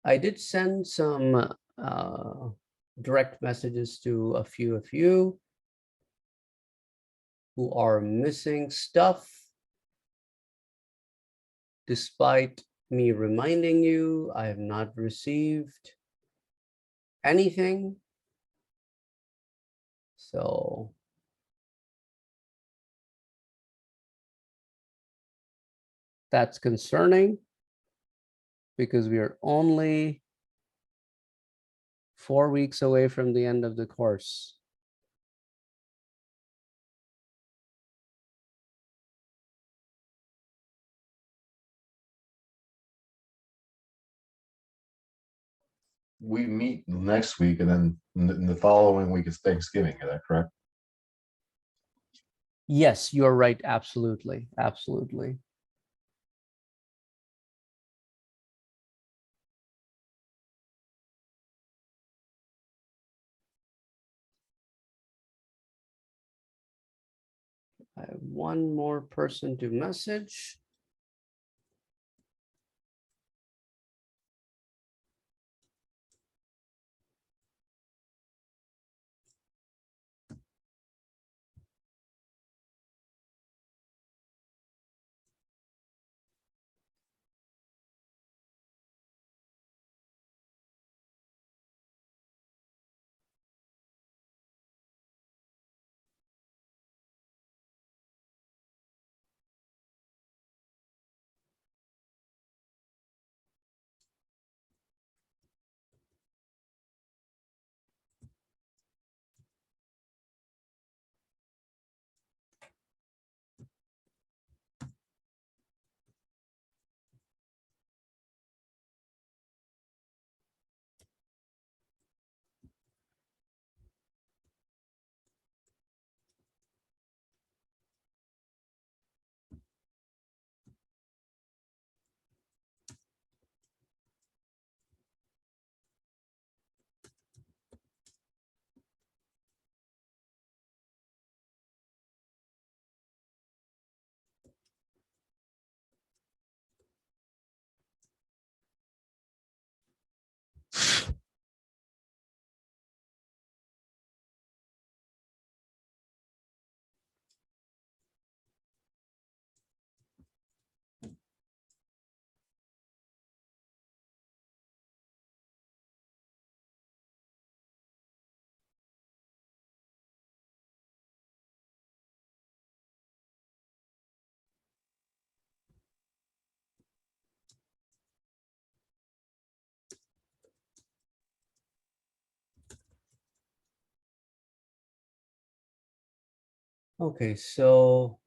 I did send some direct messages to a few of you who are missing stuff, despite me reminding you. I have not received anything. So that's concerning because we are only 4 weeks away from the end of the course. We meet next week, and then the following week is Thanksgiving. Is that correct? Yes, you're right. Absolutely. Absolutely. I have one more person to message. Okay, so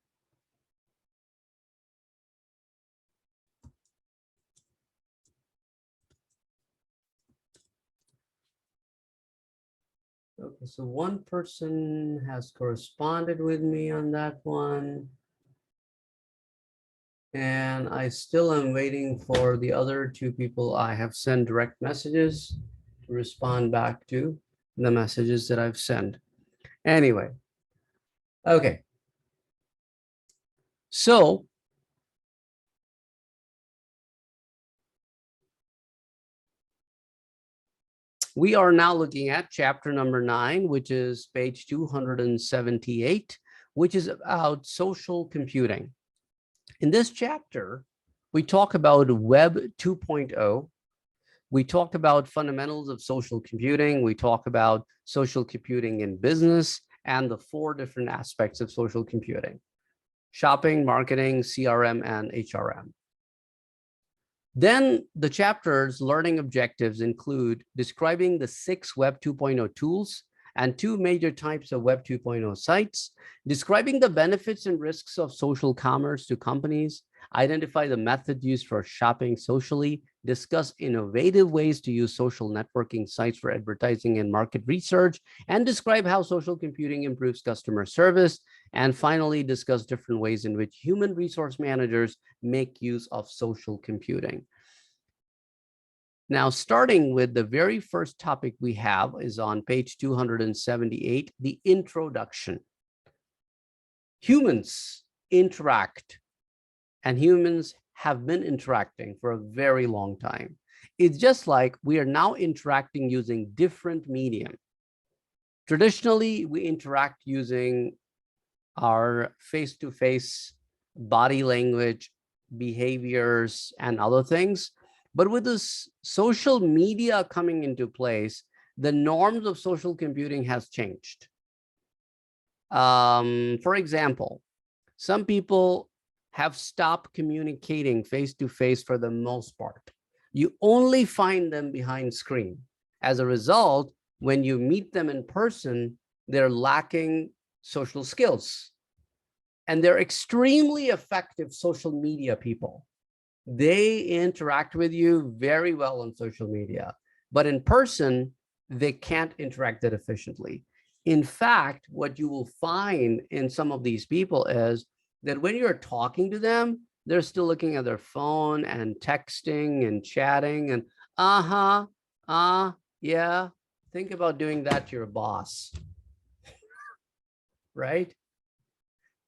one person has corresponded with me on that one. And I still am waiting for the other two people I have sent direct messages to respond back to the messages that I've sent. Anyway, okay. So we are now looking at chapter number 9, which is page 278, which is about social computing. In this chapter, we talk about Web 2.0. We talked about fundamentals of social computing. We talk about social computing in business and the 4 different aspects of social computing: shopping, marketing, CRM, and HRM. Then the chapter's learning objectives include describing the 6 Web 2.0 tools and 2 major types of Web 2.0 sites, describing the benefits and risks of social commerce to companies, identify the method used for shopping socially, discuss innovative ways to use social networking sites for advertising and market research, and describe how social computing improves customer service, and finally discuss different ways in which human resource managers make use of social computing. Now, starting with the very first topic we have is on page 278, the introduction. Humans interact, and humans have been interacting for a very long time. It's just like we are now interacting using different medium. Traditionally, we interact using our face-to-face body language, behaviors, and other things. But with this social media coming into place, the norms of social computing has changed. For example, some people have stopped communicating face-to-face for the most part. You only find them behind screen. As a result, when you meet them in person, they're lacking social skills. And they're extremely effective social media people. They interact with you very well on social media, but in person, they can't interact that efficiently. In fact, what you will find in some of these people is that when you're talking to them, they're still looking at their phone and texting and chatting and yeah, think about doing that to your boss, right?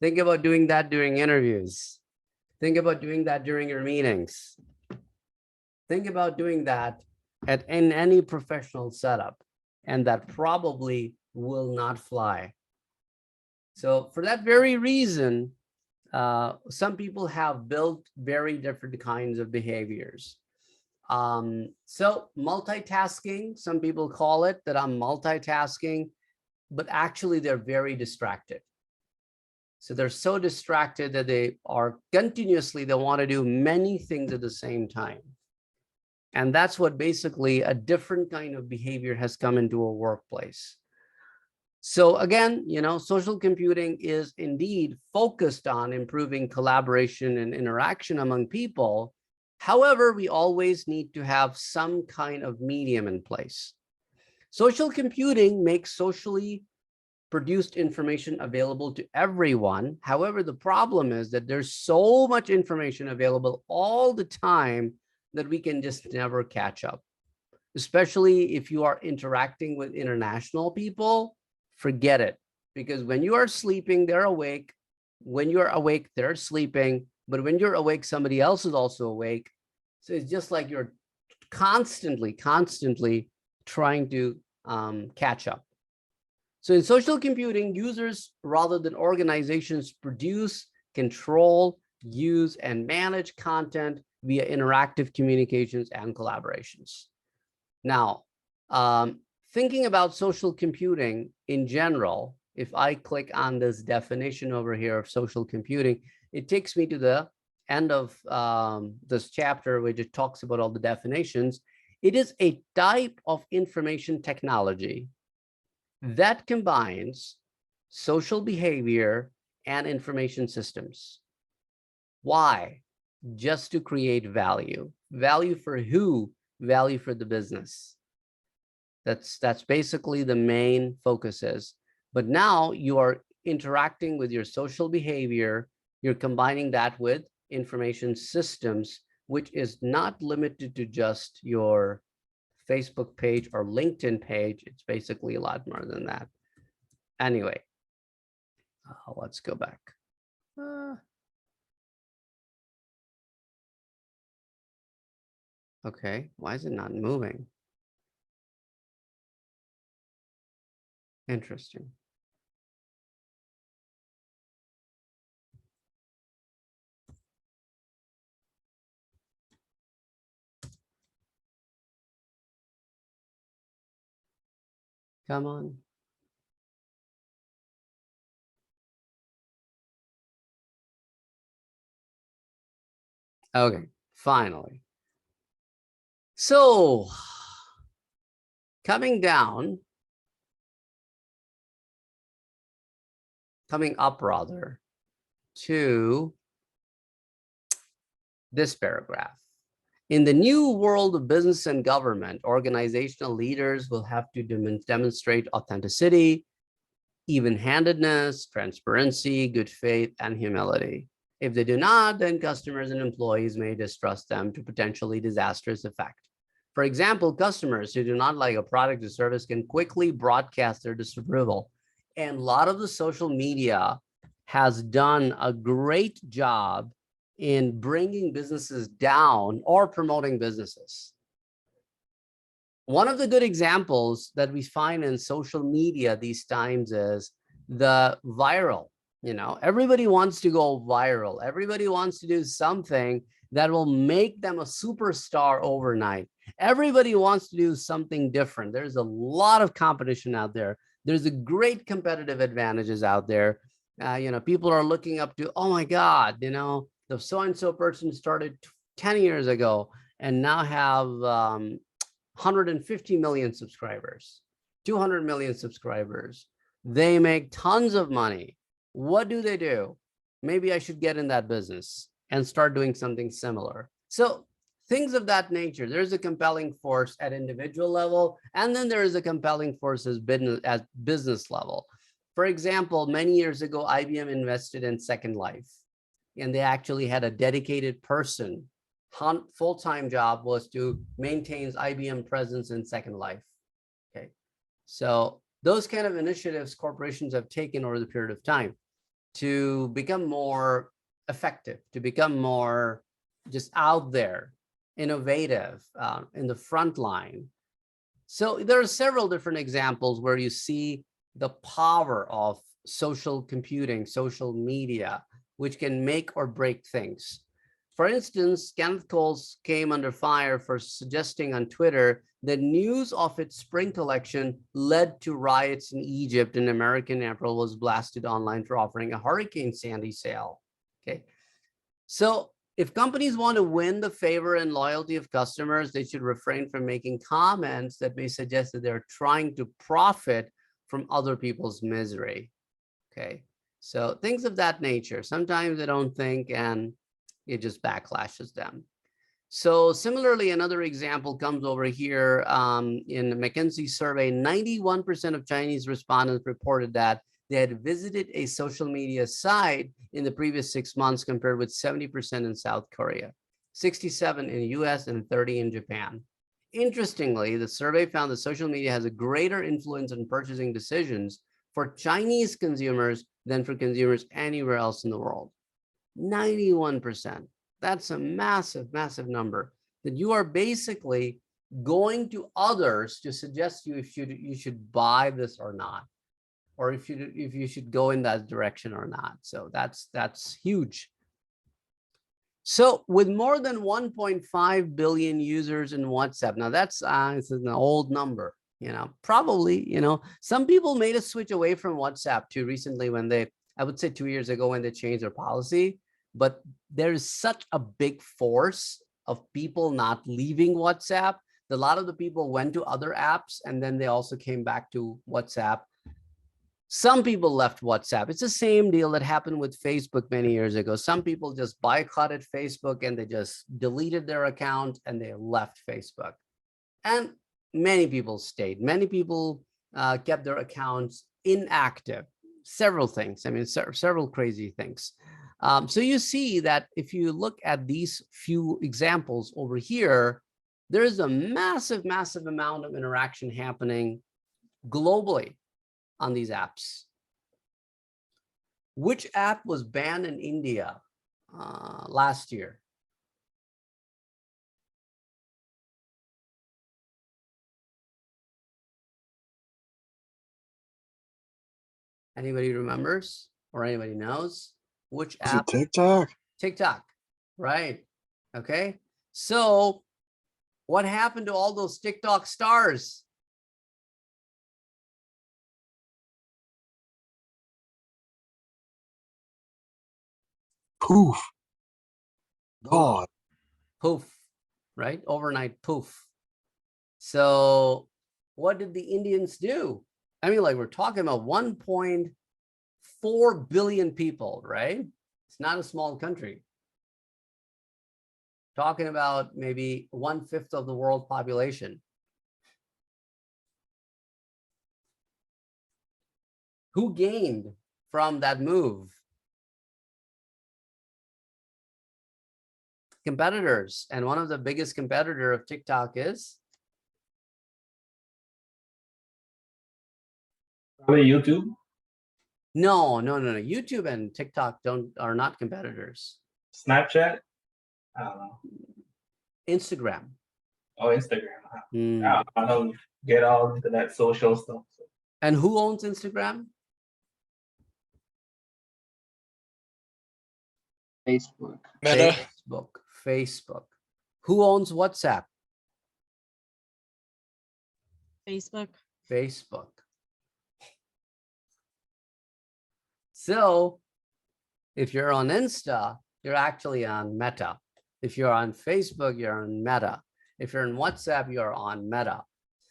Think about doing that during interviews. Think about doing that during your meetings. Think about doing that in any professional setup, and that probably will not fly. So for that very reason, some people have built very different kinds of behaviors. So multitasking, some people call it that I'm multitasking, but actually they're very distracted. So they're so distracted that they are continuously, they want to do many things at the same time. And that's what basically a different kind of behavior has come into a workplace. So again, social computing is indeed focused on improving collaboration and interaction among people. However, we always need to have some kind of medium in place. Social computing makes socially produced information available to everyone. However, the problem is that there's so much information available all the time that we can just never catch up. Especially if you are interacting with international people, forget it. Because when you are sleeping, they're awake. When you're awake, they're sleeping. But when you're awake, somebody else is also awake. So it's just like you're constantly trying to catch up. So in social computing, users rather than organizations produce, control, use, and manage content via interactive communications and collaborations. Now, thinking about social computing in general, if I click on this definition over here of social computing, it takes me to the end of this chapter, which it talks about all the definitions. It is a type of information technology that combines social behavior and information systems. Why? Just to create value. Value for who? Value for the business. That's basically the main focus is. But now you are interacting with your social behavior. You're combining that with information systems, which is not limited to just your Facebook page or LinkedIn page. It's basically a lot more than that. Anyway, let's go back. Okay, why is it not moving? Interesting. Come on. Okay, finally. So coming up rather to this paragraph. In the new world of business and government, organizational leaders will have to demonstrate authenticity, even-handedness, transparency, good faith, and humility. If they do not, then customers and employees may distrust them to potentially disastrous effect. For example, customers who do not like a product or service can quickly broadcast their disapproval. And a lot of the social media has done a great job in bringing businesses down or promoting businesses. One of the good examples that we find in social media these times is the viral. Everybody wants to go viral. Everybody wants to do something that will make them a superstar overnight. Everybody wants to do something different. There's a lot of competition out there. There's a great competitive advantages out there. People are looking up to, oh my God, the so-and-so person started 10 years ago and now have 150 million subscribers, 200 million subscribers. They make tons of money. What do? Maybe I should get in that business and start doing something similar. So things of that nature. There's a compelling force at individual level, and then there is a compelling force as business level. For example, many years ago, IBM invested in Second Life, and they actually had a dedicated person. Full-time job was to maintain IBM presence in Second Life. Okay, so those kind of initiatives corporations have taken over the period of time to become more effective, to become more just out there, innovative, in the front line. So there are several different examples where you see the power of social computing, social media, which can make or break things. For instance, Kenneth Coles came under fire for suggesting on Twitter that news of its spring collection led to riots in Egypt, and American Apparel was blasted online for offering a Hurricane Sandy sale. Okay, so if companies want to win the favor and loyalty of customers, they should refrain from making comments that may suggest that they're trying to profit from other people's misery. Okay, so things of that nature. Sometimes they don't think, and it just backlashes them. So similarly, another example comes over here in the McKinsey survey. 91% of Chinese respondents reported that they had visited a social media site in the previous 6 months, compared with 70% in South Korea, 67 in the US, and 30 in Japan. Interestingly, the survey found that social media has a greater influence on purchasing decisions for Chinese consumers than for consumers anywhere else in the world. 91%. That's a massive, massive number, that you are basically going to others to suggest you if you should buy this or not, or if you should go in that direction or not. So that's huge. So with more than 1.5 billion users in WhatsApp, now that's it's an old number, probably, some people made a switch away from WhatsApp too recently when I would say 2 years ago when they changed their policy. But there is such a big force of people not leaving WhatsApp. A lot of the people went to other apps, and then they also came back to WhatsApp. Some people left WhatsApp. It's the same deal that happened with Facebook many years ago. Some people just boycotted Facebook and they just deleted their account and they left Facebook. And many people stayed. Many people kept their accounts inactive. Several things. I mean, several crazy things. So you see that if you look at these few examples over here, there is a massive, massive amount of interaction happening globally on these apps. Which app was banned in India last year? Anybody remembers or anybody knows? Which app? TikTok. TikTok, right? Okay. So what happened to all those TikTok stars? Poof. God. Poof, right? Overnight poof. So what did the Indians do? I mean, like, we're talking about 1.4 billion people, right? It's not a small country. Talking about maybe 1/5 of the world population. Who gained from that move? Competitors. And one of the biggest competitor of TikTok is? Probably YouTube. No. YouTube and TikTok are not competitors. Snapchat. I don't know. Instagram. Oh, Instagram. Hmm. I don't get all into that social stuff. And who owns Instagram? Facebook. Meta. Facebook. Who owns WhatsApp? Facebook. Facebook. So if you're on Insta, you're actually on Meta. If you're on Facebook, you're on Meta. If you're on WhatsApp, you're on Meta.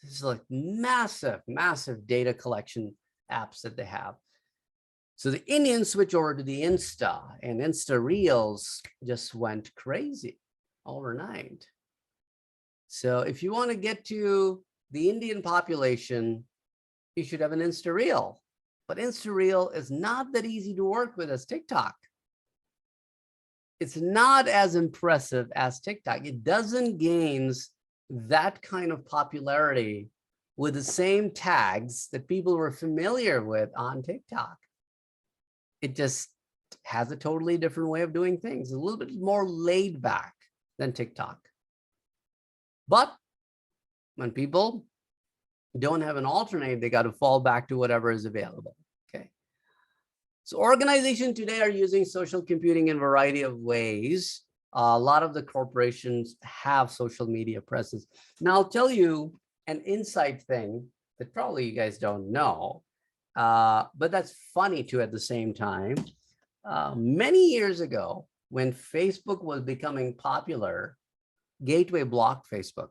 This is like massive, massive data collection apps that they have. So the Indians switch over to the Insta, and Insta Reels just went crazy overnight. So if you want to get to the Indian population, you should have an Insta Reel. But Insta Reel is not that easy to work with as TikTok. It's not as impressive as TikTok. It doesn't gain that kind of popularity with the same tags that people were familiar with on TikTok. It just has a totally different way of doing things, a little bit more laid back than TikTok. But when people don't have an alternate, they got to fall back to whatever is available. Okay. So organizations today are using social computing in a variety of ways. A lot of the corporations have social media presence. Now I'll tell you an inside thing that probably you guys don't know, but that's funny too at the same time. Many years ago, when Facebook was becoming popular, Gateway blocked Facebook.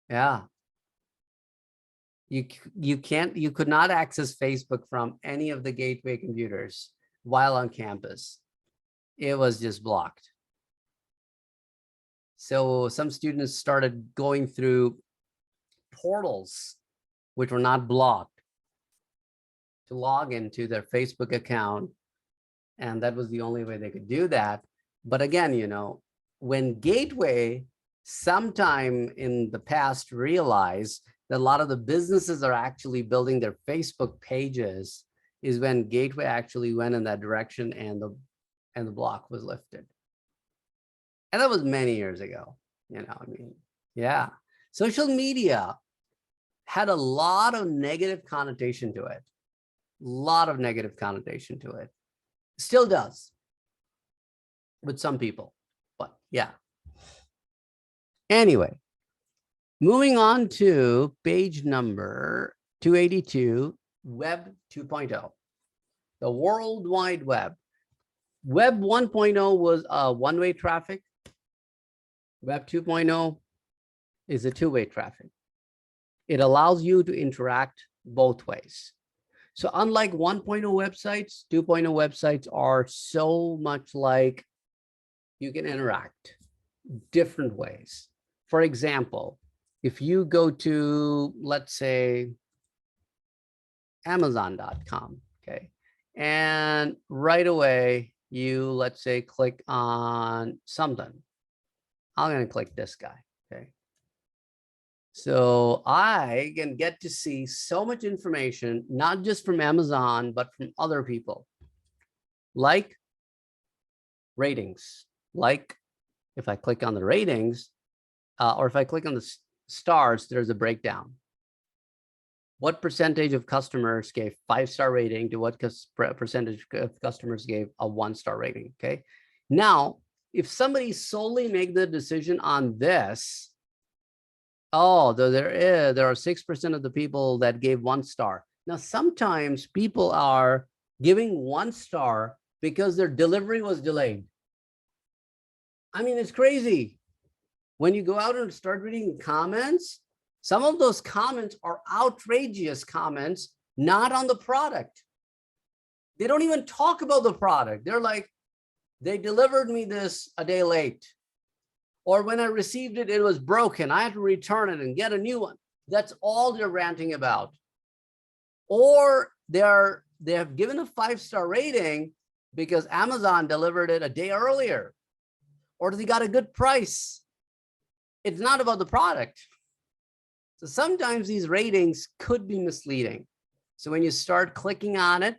Yeah. You could not access Facebook from any of the Gateway computers while on campus. It was just blocked. So some students started going through portals which were not blocked to log into their Facebook account. And that was the only way they could do that. But again, you know, when Gateway sometime in the past realized that a lot of the businesses are actually building their Facebook pages, is when Gateway actually went in that direction and the block was lifted. And that was many years ago, you know, I mean, yeah. Social media had a lot of negative connotation to it. A lot of negative connotation to it. Still does with some people, but yeah. Anyway, moving on to page number 282, Web 2.0, the World Wide Web. Web 1.0 was a one-way traffic. Web 2.0 is a two-way traffic. It allows you to interact both ways. So unlike 1.0 websites, 2.0 websites are so much like you can interact different ways. For example, if you go to, let's say, Amazon.com, okay, and right away you, let's say, click on something. I'm going to click this guy, okay. So I can get to see so much information, not just from Amazon, but from other people, like ratings. Like if I click on the ratings, or if I click on the stars, there's a breakdown. What percentage of customers gave 5-star rating to what percentage of customers gave a 1-star rating, okay? Now, if somebody solely make the decision on this, oh, there are 6% of the people that gave 1 star. Now, sometimes people are giving 1 star because their delivery was delayed. I mean, it's crazy. When you go out and start reading comments, some of those comments are outrageous comments, not on the product. They don't even talk about the product. They're like, they delivered me this a day late. Or when I received it, it was broken. I had to return it and get a new one. That's all they're ranting about. Or they have given a 5-star rating because Amazon delivered it a day earlier, or they got a good price. It's not about the product. So sometimes these ratings could be misleading. So when you start clicking on it,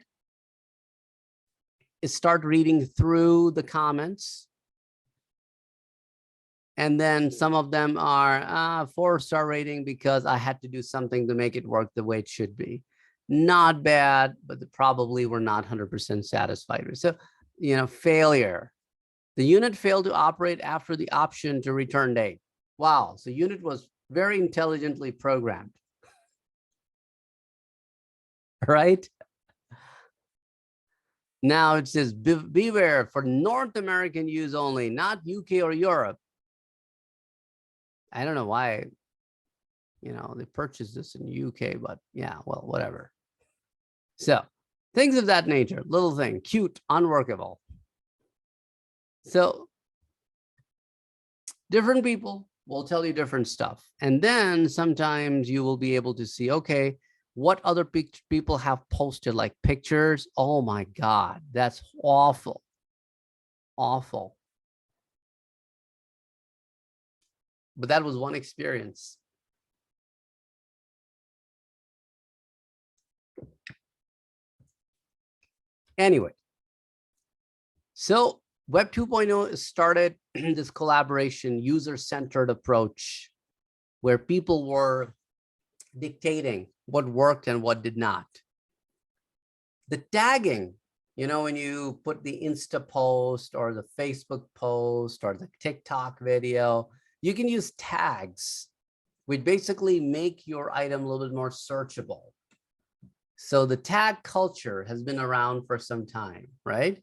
start reading through the comments. And then some of them are 4-star rating because I had to do something to make it work the way it should be. Not bad, but probably were not 100% satisfied with. So, failure. The unit failed to operate after the option to return date. Wow. So unit was very intelligently programmed. Right? Now it says, beware for North American use only, not UK or Europe. I don't know why, they purchased this in UK, but yeah, well, whatever. So things of that nature, little thing, cute, unworkable. So different people will tell you different stuff. And then sometimes you will be able to see, okay, what other people have posted, like pictures. Oh my God, that's awful. Awful. But that was one experience. Anyway, so Web 2.0 started this collaboration, user-centered approach, where people were dictating what worked and what did not. The tagging, when you put the Insta post or the Facebook post or the TikTok video, you can use tags, which basically make your item a little bit more searchable. So the tag culture has been around for some time, right?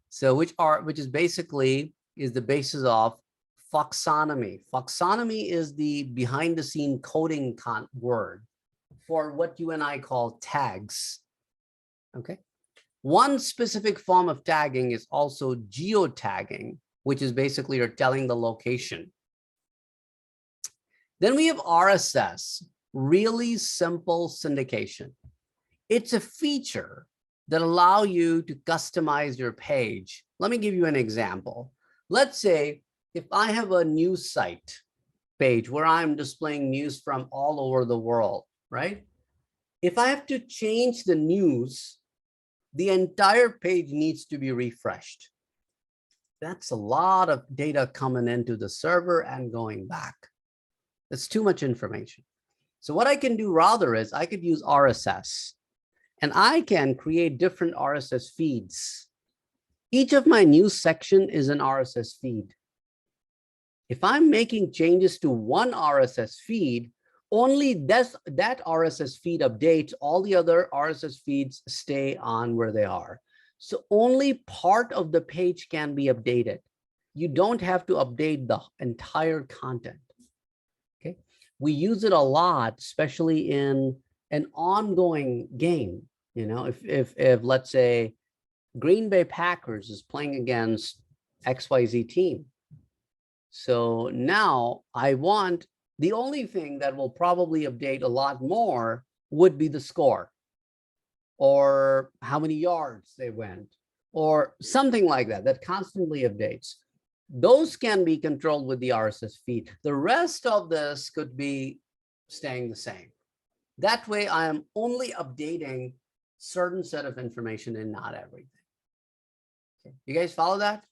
So which is basically the basis of Foxonomy. Foxonomy is the behind the scene coding word for what you and I call tags. Okay. One specific form of tagging is also geotagging, which is basically you're telling the location. Then we have RSS, really simple syndication. It's a feature that allow you to customize your page. Let me give you an example. Let's say if I have a news site page where I'm displaying news from all over the world, right? If I have to change the news, the entire page needs to be refreshed. That's a lot of data coming into the server and going back. That's too much information. So what I can do rather is I could use RSS. And I can create different RSS feeds. Each of my news section is an RSS feed. If I'm making changes to one RSS feed, only that RSS feed updates, all the other RSS feeds stay on where they are. So only part of the page can be updated. You don't have to update the entire content. Okay. We use it a lot, especially in an ongoing game. If let's say Green Bay Packers is playing against XYZ team. So now I want, the only thing that will probably update a lot more would be the score or how many yards they went or something like that, that constantly updates. Those can be controlled with the RSS feed. The rest of this could be staying the same. That way I am only updating certain set of information and not everything. Okay. You guys follow that?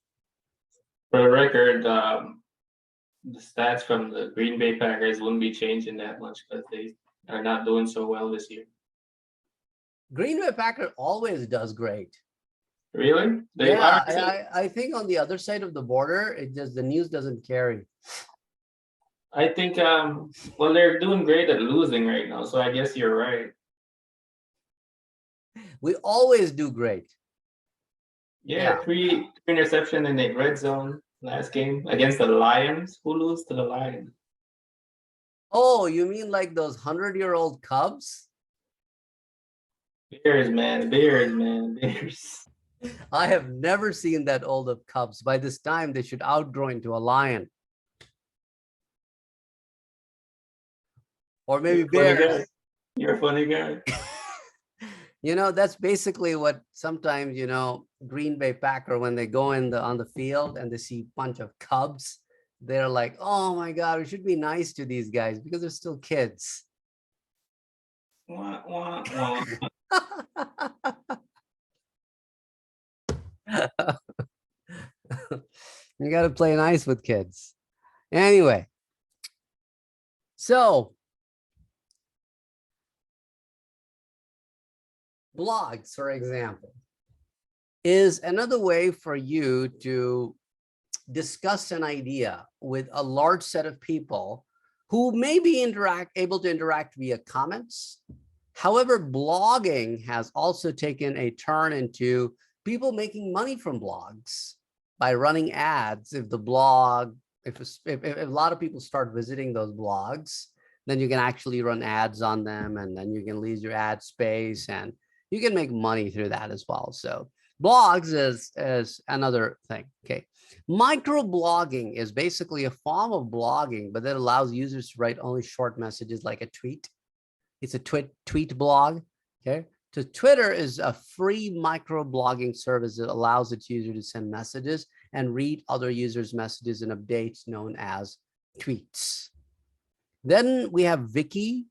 For the record, the stats from the Green Bay Packers wouldn't be changing that much because they are not doing so well this year. Green Bay Packer always does great. Really? I think on the other side of the border, the news doesn't carry. I think, well, they're doing great at losing right now, so I guess you're right. We always do great. Yeah. 3 interception in the red zone last game against the Lions. Who lose to the Lions? Oh, you mean like those 100-year-old Cubs? Bears, man. Bears. I have never seen that old of Cubs. By this time, they should outgrow into a lion. Or maybe bears. You're a funny guy. That's basically what sometimes, Green Bay Packer, when they go on the field and they see a bunch of Cubs, they're like, oh my God, we should be nice to these guys because they're still kids. Wah, wah, wah. You got to play nice with kids. Anyway, so blogs, for example, is another way for you to discuss an idea with a large set of people who may be able to interact via comments. However, blogging has also taken a turn into people making money from blogs by running ads. If the blog, if a lot of people start visiting those blogs, then you can actually run ads on them, and then you can lease your ad space, and you can make money through that as well. So blogs is another thing. Okay. Microblogging is basically a form of blogging, but that allows users to write only short messages like a tweet. It's a tweet blog. Okay. So Twitter is a free microblogging service that allows its user to send messages and read other users' messages and updates known as tweets. Then we have Wiki.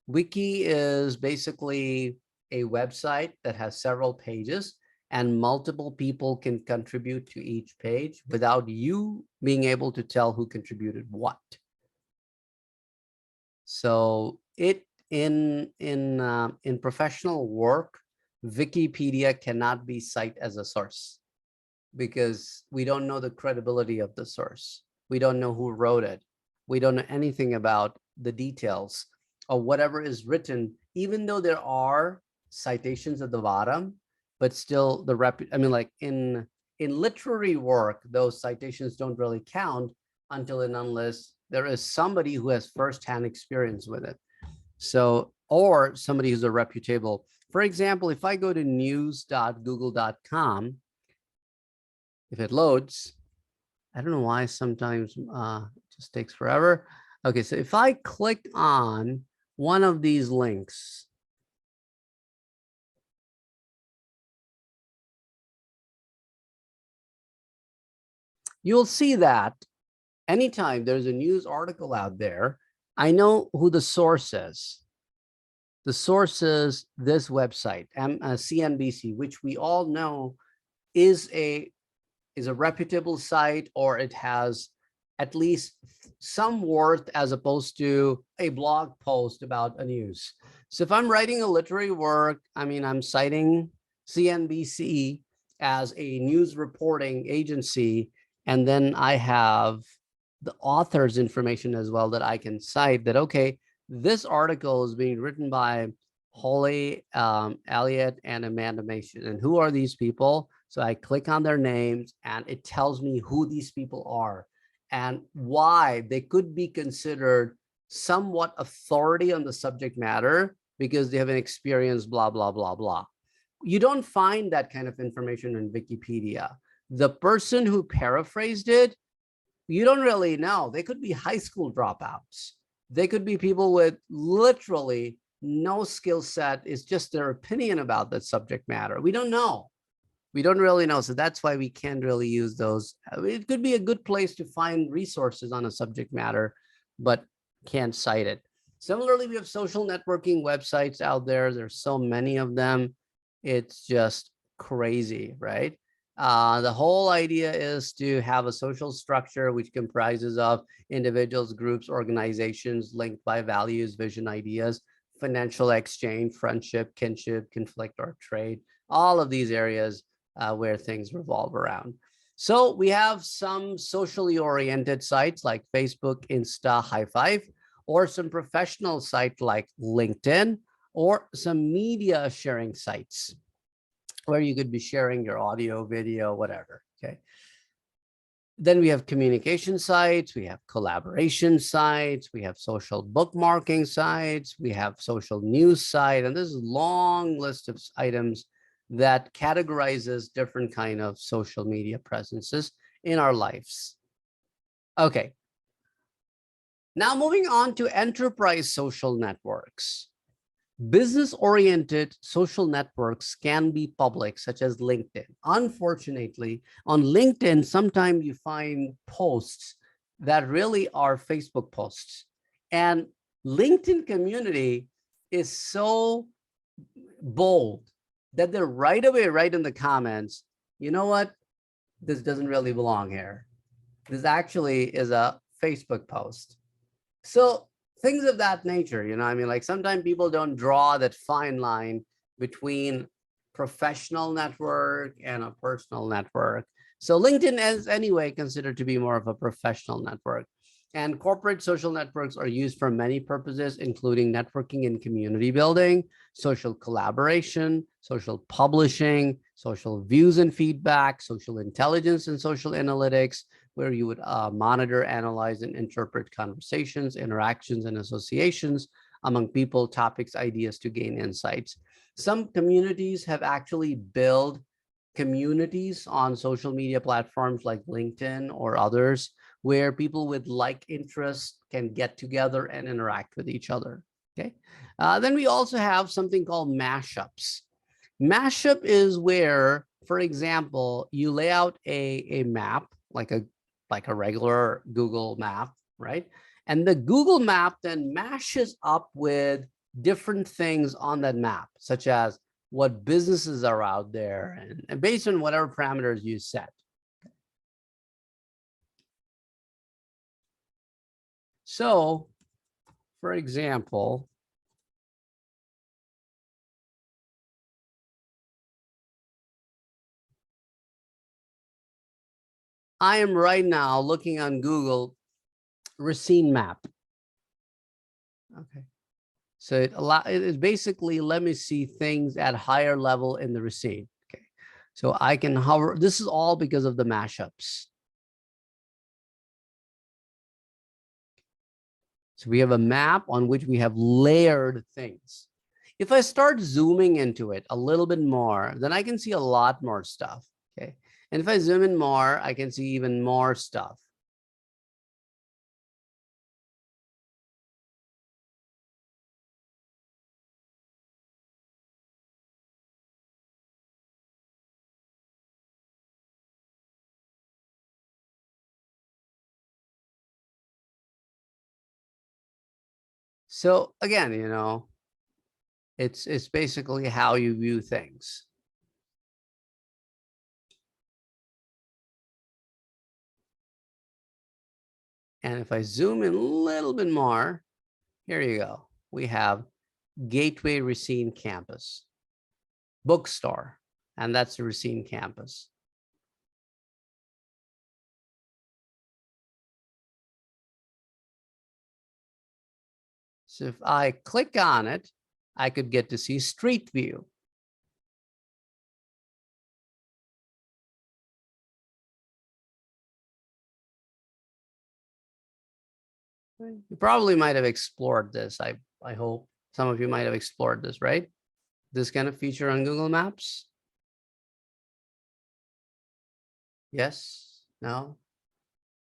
Wiki is basically a website that has several pages, and multiple people can contribute to each page without you being able to tell who contributed what. So in professional work, Wikipedia cannot be cited as a source because we don't know the credibility of the source. We don't know who wrote it. We don't know anything about the details of whatever is written, even though there are citations at the bottom, but still like in literary work, those citations don't really count until and unless there is somebody who has firsthand experience with it. So, or somebody who's a reputable. For example, if I go to news.google.com, if it loads, I don't know why sometimes it just takes forever. Okay, so if I click on one of these links, you'll see that anytime there's a news article out there, I know who the source is. The source is this website, CNBC, which we all know is a reputable site, or it has at least some worth as opposed to a blog post about a news. So if I'm writing a literary work, I'm citing CNBC as a news reporting agency, and then I have the author's information as well that I can cite that, okay, this article is being written by Holly Elliott and Amanda Mason. And who are these people? So I click on their names and it tells me who these people are and why they could be considered somewhat authority on the subject matter because they have an experience, blah, blah, blah, blah. You don't find that kind of information in Wikipedia. The person who paraphrased it, you don't really know. They could be high school dropouts. They could be people with literally no skill set. It's just their opinion about that subject matter. We don't know. We don't really know. So that's why we can't really use those. It could be a good place to find resources on a subject matter, but can't cite it. Similarly, we have social networking websites out there. There's so many of them. It's just crazy, right? The whole idea is to have a social structure which comprises of individuals, groups, organizations linked by values, vision, ideas, financial exchange, friendship, kinship, conflict, or trade, all of these areas where things revolve around. So we have some socially oriented sites like Facebook, Insta, High Five, or some professional sites like LinkedIn, or some media sharing sites where you could be sharing your audio, video, whatever, okay? Then we have communication sites, we have collaboration sites, we have social bookmarking sites, we have social news site, and this is a long list of items that categorizes different kind of social media presences in our lives. Okay. Now moving on to enterprise social networks. Business-oriented social networks can be public, such as LinkedIn. Unfortunately, on LinkedIn, sometimes you find posts that really are Facebook posts. And LinkedIn community is so bold that they're right away, right in the comments, you know what? This doesn't really belong here. This actually is a Facebook post. So things of that nature, I mean, like sometimes people don't draw that fine line between professional network and a personal network. So LinkedIn is anyway considered to be more of a professional network. And corporate social networks are used for many purposes, including networking and community building, social collaboration, social publishing, social views and feedback, social intelligence and social analytics, where you would monitor, analyze, and interpret conversations, interactions, and associations among people, topics, ideas to gain insights. Some communities have actually built communities on social media platforms like LinkedIn or others, where people with like interests can get together and interact with each other. Okay. Then we also have something called mashups. Mashup is where, for example, you lay out a map like a regular Google map, right? And the Google map then mashes up with different things on that map, such as what businesses are out there, and based on whatever parameters you set. So, for example, I am right now looking on Google Racine map. Okay. So it is basically, let me see things at higher level in the Racine. Okay. So I can hover, this is all because of the mashups. So we have a map on which we have layered things. If I start zooming into it a little bit more, then I can see a lot more stuff. Okay. And if I zoom in more, I can see even more stuff. So again, it's basically how you view things. And if I zoom in a little bit more, here you go. We have Gateway Racine campus, bookstore, and that's the Racine campus. So if I click on it, I could get to see street view. You probably might have explored this. I hope some of you might have explored this, right? This kind of feature on Google Maps. Yes, no,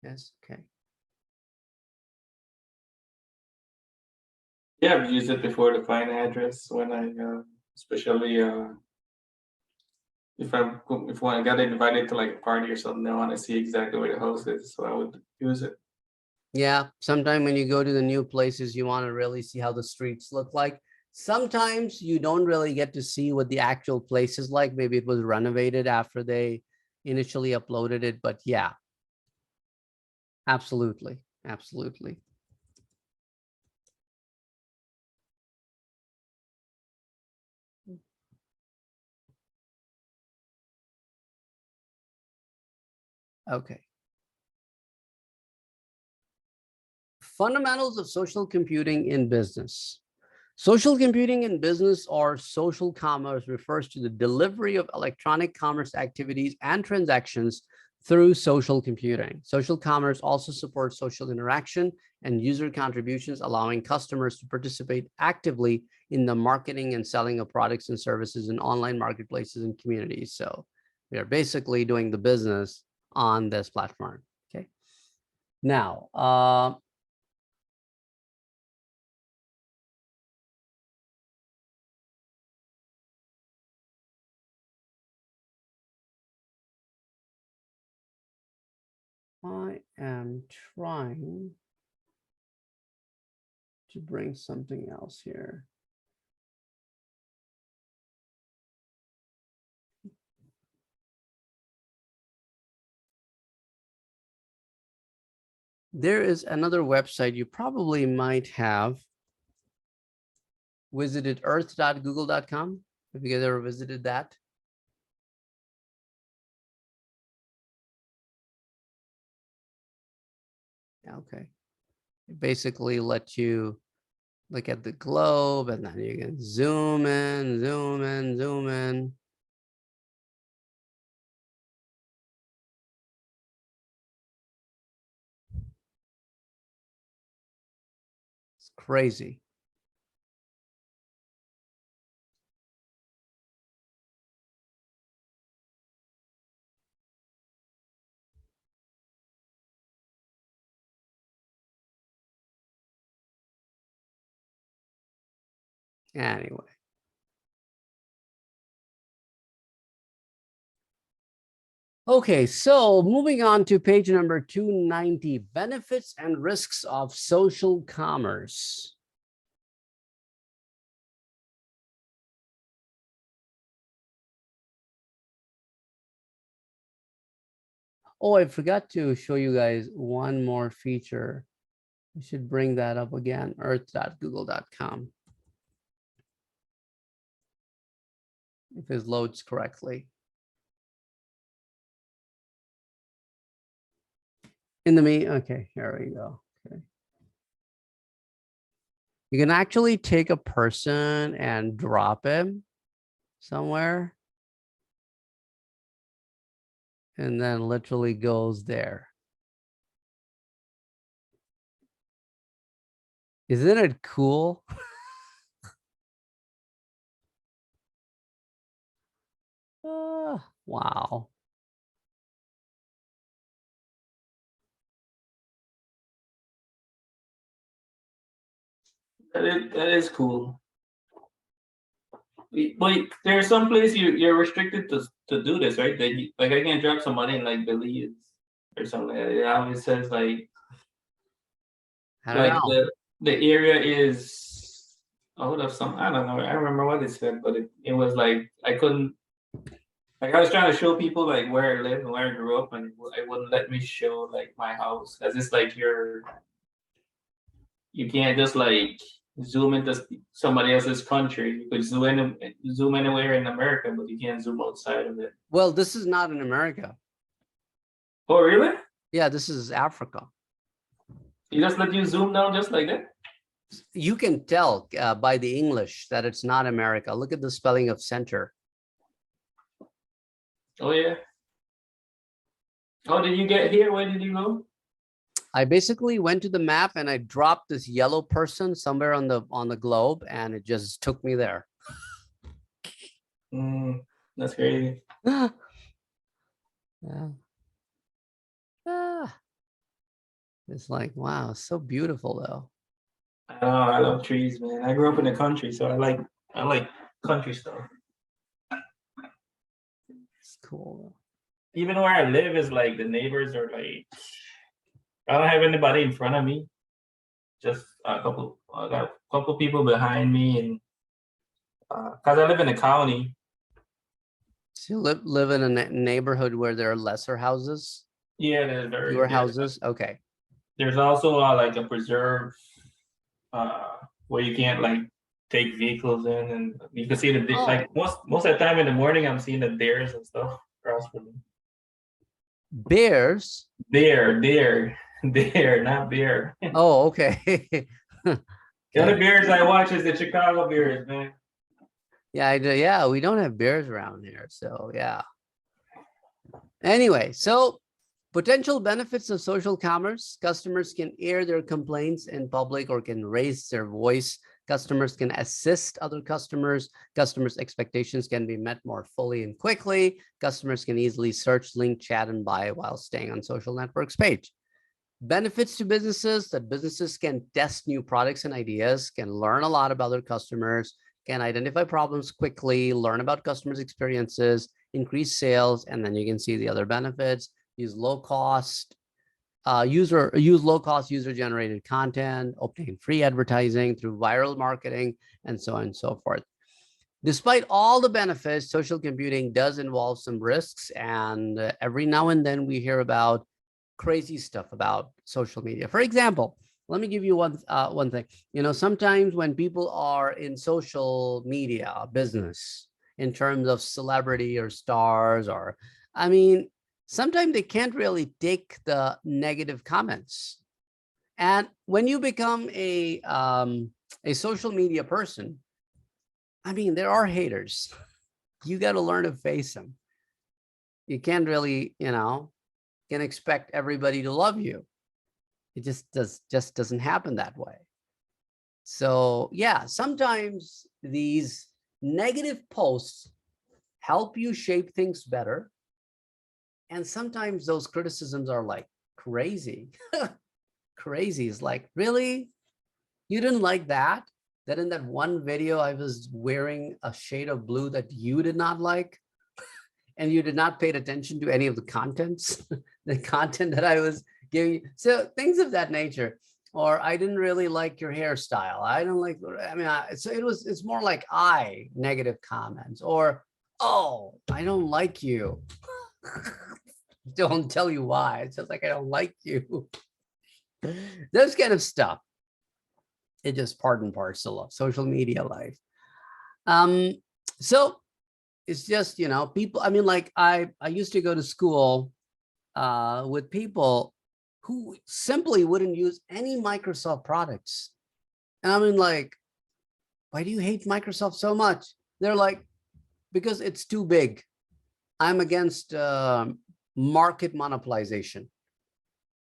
yes, okay. Yeah, I've used it before to find address when I, especially if I got invited to like a party or something, I want to see exactly where the house is, so I would use it. Yeah, sometimes when you go to the new places, you want to really see how the streets look like. Sometimes you don't really get to see what the actual place is like. Maybe it was renovated after they initially uploaded it, but yeah, absolutely, absolutely. Okay. Fundamentals of social computing in business. Social computing in business or social commerce refers to the delivery of electronic commerce activities and transactions through social computing. Social commerce also supports social interaction and user contributions, allowing customers to participate actively in the marketing and selling of products and services in online marketplaces and communities. So we are basically doing the business on this platform. Okay. Now, I am trying to bring something else here. There is another website you probably might have visited, earth.google.com. Have you guys ever visited that? Okay. It basically lets you look at the globe, and then you can zoom in, zoom in, zoom in. It's crazy. Anyway. Okay, so moving on to page number 290, benefits and risks of social commerce. Oh, I forgot to show you guys one more feature. I should bring that up again, earth.google.com. If it loads correctly. Okay, here we go. Okay. You can actually take a person and drop him somewhere. And then literally goes there. Isn't it cool? Wow. That is cool. But there's some place you're restricted to do this, right? That you, like I can't drop some money in like Belize or something. It always says like I don't know. the area is out of some, I don't know. I remember what it said, but it was like I couldn't, like I was trying to show people like where I live and where I grew up, and it wouldn't let me show like my house, because it's like you can't just like zoom into somebody else's country. You could zoom anywhere in America, but you can't zoom outside of it. Well, this is not in America. Oh, really? Yeah, this is Africa. You just let you zoom down just like that? You can tell by the English that it's not America. Look at the spelling of center. Oh, yeah. How did you get here? Where did you go? I basically went to the map and I dropped this yellow person somewhere on the globe, and it just took me there. That's crazy. Yeah. It's like, wow, it's so beautiful though. Oh, I love trees, man. I grew up in the country, so I like country stuff. It's cool. Even where I live is like the neighbors are like, I don't have anybody in front of me. Just I got a couple people behind me, and because I live in the county. So you live in a neighborhood where there are lesser houses? Yeah, there's Fewer houses? Okay. There's also like a preserve where you can't like take vehicles in, and you can see the like most of the time in the morning I'm seeing the deers and stuff across from me. Bears? Deer, not beer. Oh, okay. The only bears I watch is the Chicago Bears, man. Yeah, I do. Yeah, we don't have bears around here, so yeah. Anyway, so potential benefits of social commerce: customers can air their complaints in public or can raise their voice. Customers can assist other customers. Customers' expectations can be met more fully and quickly. Customers can easily search, link, chat, and buy while staying on social networks page. Benefits to businesses: that businesses can test new products and ideas, can learn a lot about their customers, can identify problems quickly, learn about customers' experiences, increase sales, and then you can see the other benefits. Use low cost user-generated content, obtain free advertising through viral marketing, and so on and so forth. Despite all the benefits, social computing does involve some risks, and every now and then we hear about crazy stuff about social media. For example, let me give you one thing. Sometimes when people are in social media business, in terms of celebrity or stars, or I mean, sometimes they can't really take the negative comments. And when you become a social media person, I mean, there are haters. You got to learn to face them. You can't really, can expect everybody to love you. It just doesn't happen that way. So yeah, sometimes these negative posts help you shape things better. And sometimes those criticisms are like crazy. Crazy is like, really? You didn't like that? That in that one video, I was wearing a shade of blue that you did not like, and you did not pay attention to any of the contents, the content that I was giving you. So things of that nature. Or I didn't really like your hairstyle. I don't like, I mean, so it's more like negative comments, or, oh, I don't like you. Don't tell you why. It's just like, I don't like you. Those kind of stuff. It's just part and parcel of social media life. So it's just, people, I mean, like I used to go to school with people who simply wouldn't use any Microsoft products. And I mean, like, why do you hate Microsoft so much? They're like, because it's too big. I'm against market monopolization.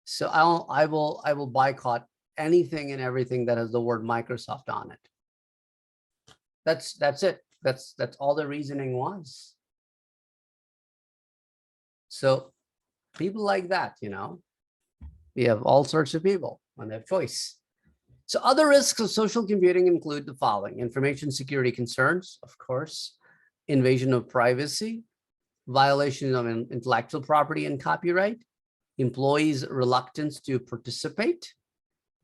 So I will boycott anything and everything that has the word Microsoft on it. That's it. That's all the reasoning was. So people like that, we have all sorts of people and they have choice. So other risks of social computing include the following: information security concerns, of course, invasion of privacy, violation of intellectual property and copyright, employees' reluctance to participate,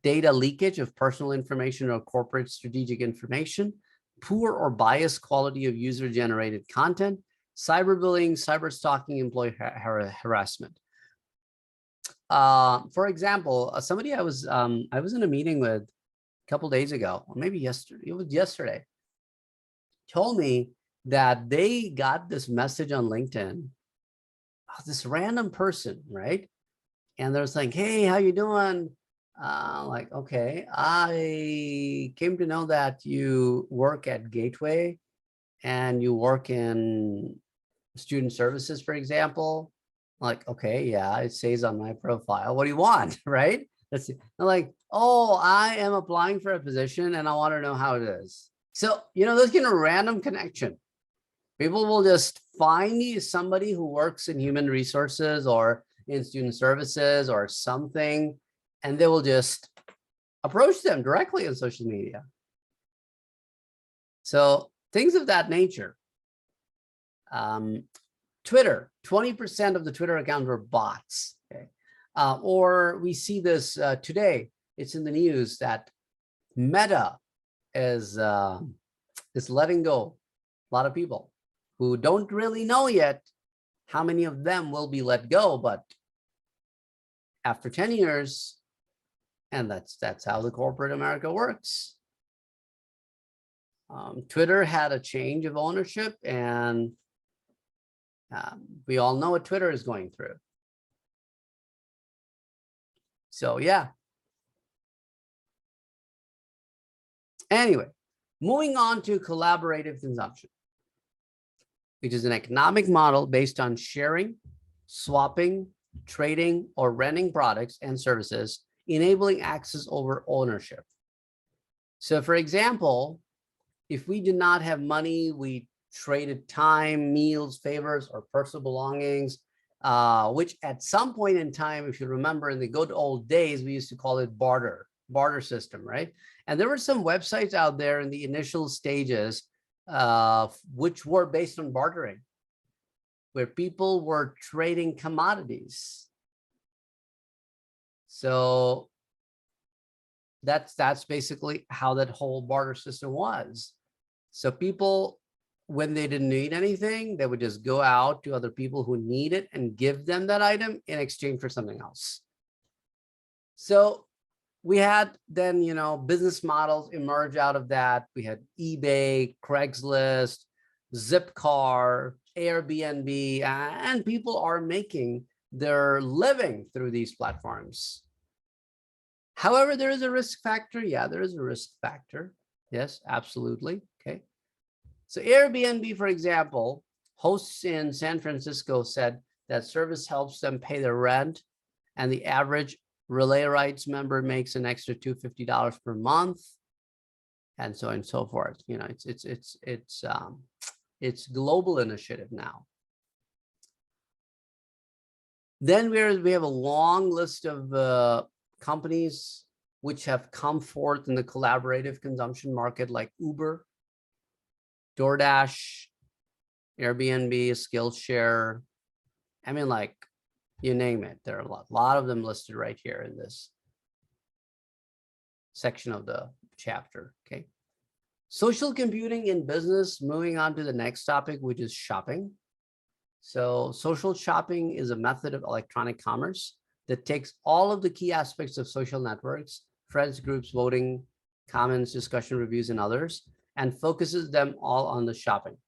data leakage of personal information or corporate strategic information, poor or biased quality of user-generated content, cyberbullying, cyberstalking, employee harassment. For example, somebody I was in a meeting with a couple days ago, or maybe yesterday, it was yesterday, told me that they got this message on LinkedIn, this random person, right? And they're saying, hey, how you doing? Like, okay, I came to know that you work at Gateway and you work in student services, for example. Like, okay, yeah, it says on my profile. What do you want, right? That's it. I'm like, oh, I am applying for a position and I want to know how it is. So, there's a random connection. People will just find you somebody who works in human resources or in student services or something, and they will just approach them directly on social media. So things of that nature. Twitter, 20% of the Twitter accounts were bots. Okay, or we see this today. It's in the news that Meta is letting go a lot of people who don't really know yet how many of them will be let go, but after 10 years, and that's how the corporate America works. Twitter had a change of ownership, and we all know what Twitter is going through. So yeah. Anyway, moving on to collaborative consumption, which is an economic model based on sharing, swapping, trading, or renting products and services, enabling access over ownership. So for example, if we did not have money, we traded time, meals, favors, or personal belongings, which at some point in time, if you remember in the good old days, we used to call it barter system, right? And there were some websites out there in the initial stages, which were based on bartering, where people were trading commodities. So that's basically how that whole barter system was. So people when they didn't need anything, they would just go out to other people who need it and give them that item in exchange for something else. So we had then, business models emerge out of that. We had eBay, Craigslist, Zipcar, Airbnb, and people are making their living through these platforms. However, there is a risk factor. Yeah, there is a risk factor. Yes, absolutely. Okay. So Airbnb, for example, hosts in San Francisco said that service helps them pay their rent, and the average Relay Rights member makes an extra $250 per month, and so on and so forth. It's global initiative now. Then we have a long list of companies which have come forth in the collaborative consumption market, like Uber, DoorDash, Airbnb, Skillshare. I mean, like, you name it. There are a lot of them listed right here in this section of the chapter. Okay. Social computing in business, moving on to the next topic, which is shopping. So social shopping is a method of electronic commerce that takes all of the key aspects of social networks, friends, groups, voting, comments, discussion, reviews, and others, and focuses them all on the shopping.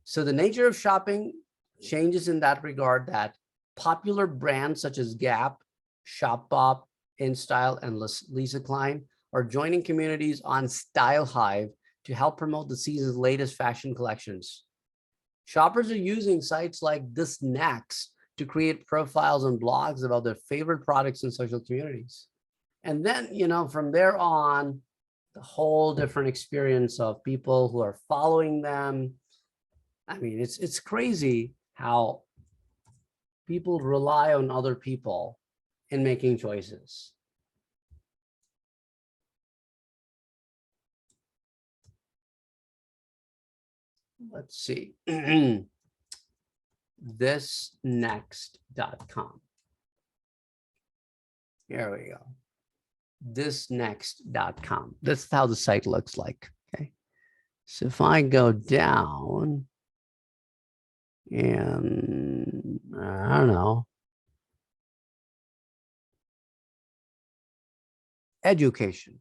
So the nature of shopping changes in that regard, that popular brands such as Gap, Shopbop, InStyle, and Lisa Klein are joining communities on Style Hive to help promote the season's latest fashion collections. Shoppers are using sites like This Next to create profiles and blogs about their favorite products in social communities. And then, from there on, the whole different experience of people who are following them. I mean, it's crazy how people rely on other people in making choices. Let's see. Thisnext.com. Here we go. Thisnext.com. This is how the site looks like. Okay. So if I go down and I don't know, education,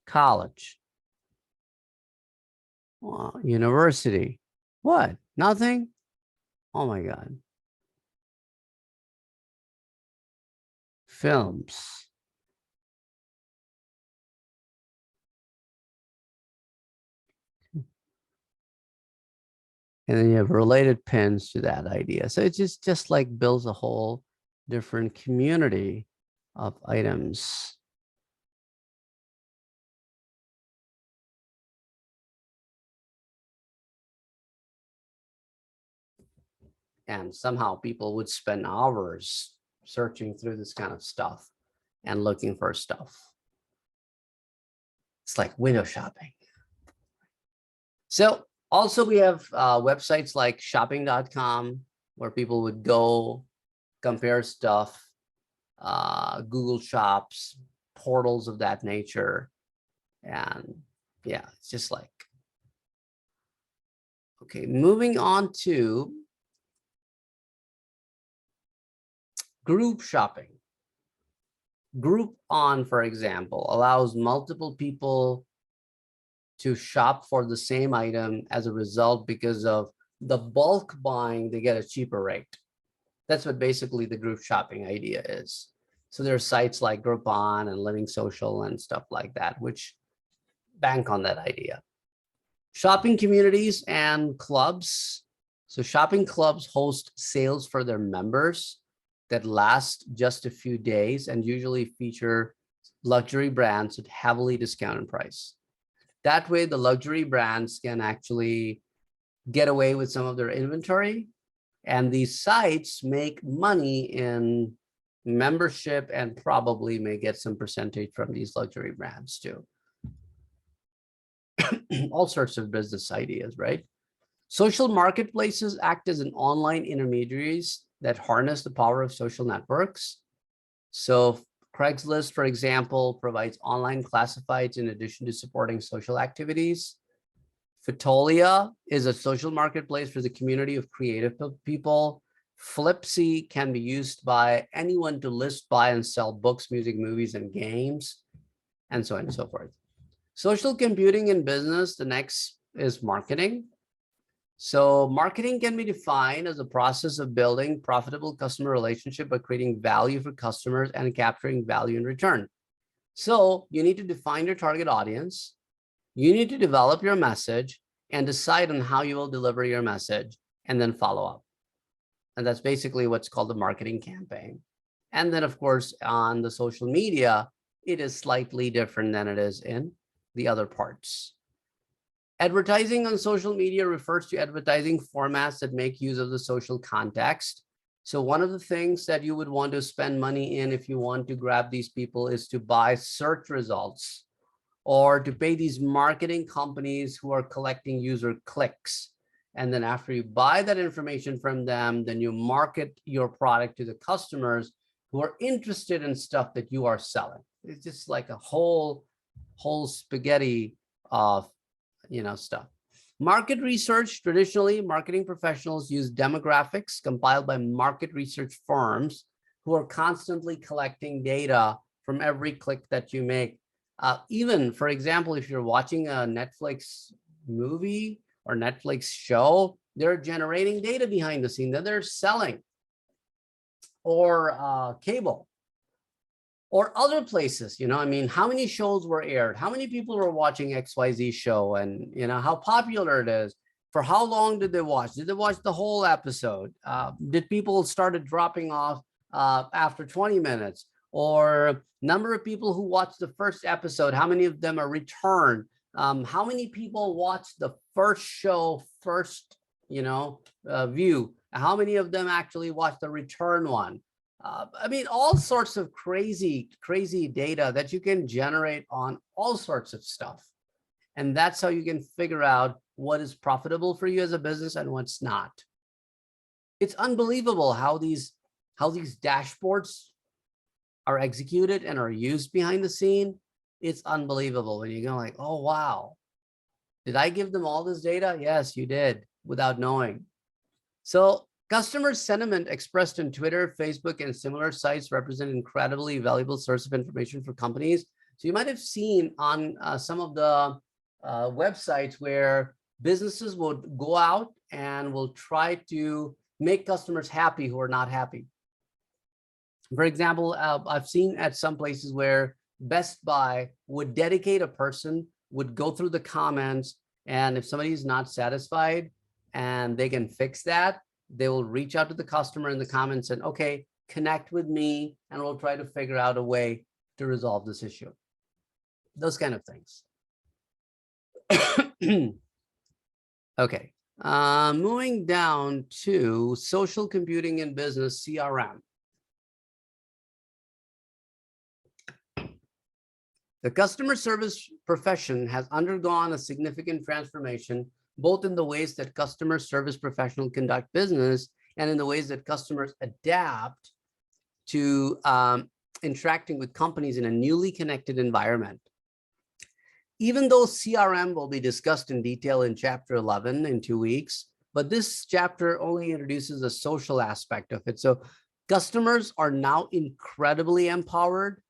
college, university, what? Nothing? Oh my God. Films. And then you have related pins to that idea. So it's just like builds a whole different community of items. And somehow people would spend hours searching through this kind of stuff and looking for stuff. It's like window shopping. So also we have websites like shopping.com where people would go compare stuff, Google Shops, portals of that nature. And yeah, it's just like, okay, moving on to group shopping. Groupon, for example, allows multiple people to shop for the same item. As a result, because of the bulk buying, they get a cheaper rate. That's what basically the group shopping idea is. So there are sites like Groupon and Living Social and stuff like that, which bank on that idea. Shopping communities and clubs. So shopping clubs host sales for their members that last just a few days and usually feature luxury brands at heavily discounted price. That way, the luxury brands can actually get away with some of their inventory, and these sites make money in membership and probably may get some percentage from these luxury brands too. All sorts of business ideas, right? Social marketplaces act as an online intermediaries that harness the power of social networks. So Craigslist, for example, provides online classifieds in addition to supporting social activities. Fotolia is a social marketplace for the community of creative people. Flipsy can be used by anyone to list, buy, and sell books, music, movies, and games, and so on and so forth. Social computing in business, the next is marketing. So marketing can be defined as a process of building profitable customer relationship by creating value for customers and capturing value in return. So you need to define your target audience. You need to develop your message and decide on how you will deliver your message and then follow up. And that's basically what's called the marketing campaign. And then, of course, on the social media, it is slightly different than it is in the other parts. Advertising on social media refers to advertising formats that make use of the social context. So one of the things that you would want to spend money in if you want to grab these people is to buy search results or to pay these marketing companies who are collecting user clicks. And then after you buy that information from them, then you market your product to the customers who are interested in stuff that you are selling. It's just like a whole spaghetti of stuff. Market research, traditionally, marketing professionals use demographics compiled by market research firms who are constantly collecting data from every click that you make. Even, for example, if you're watching a Netflix movie or Netflix show, they're generating data behind the scene that they're selling, or cable, or other places. I mean, how many shows were aired? How many people were watching XYZ show? And, how popular it is. For how long did they watch? Did they watch the whole episode? Did people started dropping off after 20 minutes? Or number of people who watched the first episode, how many of them are returned? How many people watched the first show, view? How many of them actually watched the return one? I mean, all sorts of crazy data that you can generate on all sorts of stuff. And that's how you can figure out what is profitable for you as a business and what's not. It's unbelievable how these dashboards are executed and are used behind the scene. It's unbelievable when you go like, oh, wow. Did I give them all this data? Yes, you did, without knowing. So customer sentiment expressed in Twitter, Facebook, and similar sites represent incredibly valuable source of information for companies. So you might have seen on some of the websites where businesses would go out and will try to make customers happy who are not happy. For example, I've seen at some places where Best Buy would dedicate a person, would go through the comments, and if somebody is not satisfied and they can fix that, they will reach out to the customer in the comments and, okay, connect with me and we'll try to figure out a way to resolve this issue. Those kind of things. Okay, moving down to social computing in business, CRM. The customer service profession has undergone a significant transformation, both in the ways that customer service professionals conduct business and in the ways that customers adapt to interacting with companies in a newly connected environment. Even though CRM will be discussed in detail in chapter 11 in 2 weeks, but this chapter only introduces the social aspect of it. So customers are now incredibly empowered.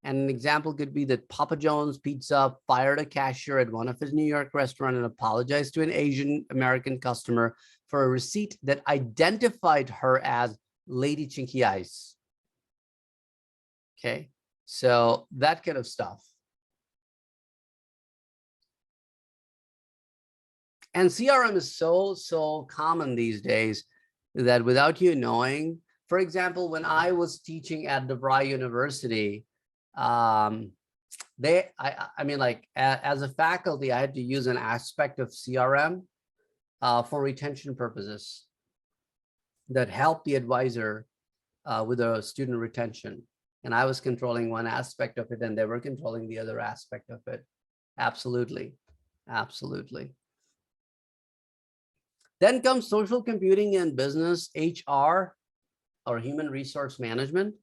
And an example could be that Papa John's Pizza fired a cashier at one of his New York restaurants and apologized to an Asian American customer for a receipt that identified her as Lady Chinky Ice. Okay, so that kind of stuff. And CRM is so common these days that without you knowing, for example, when I was teaching at DeVry University, I mean, like as a faculty, I had to use an aspect of CRM for retention purposes that helped the advisor with the student retention. And I was controlling one aspect of it and they were controlling the other aspect of it. Absolutely. Absolutely. Then comes social computing in business, HR, or human resource management.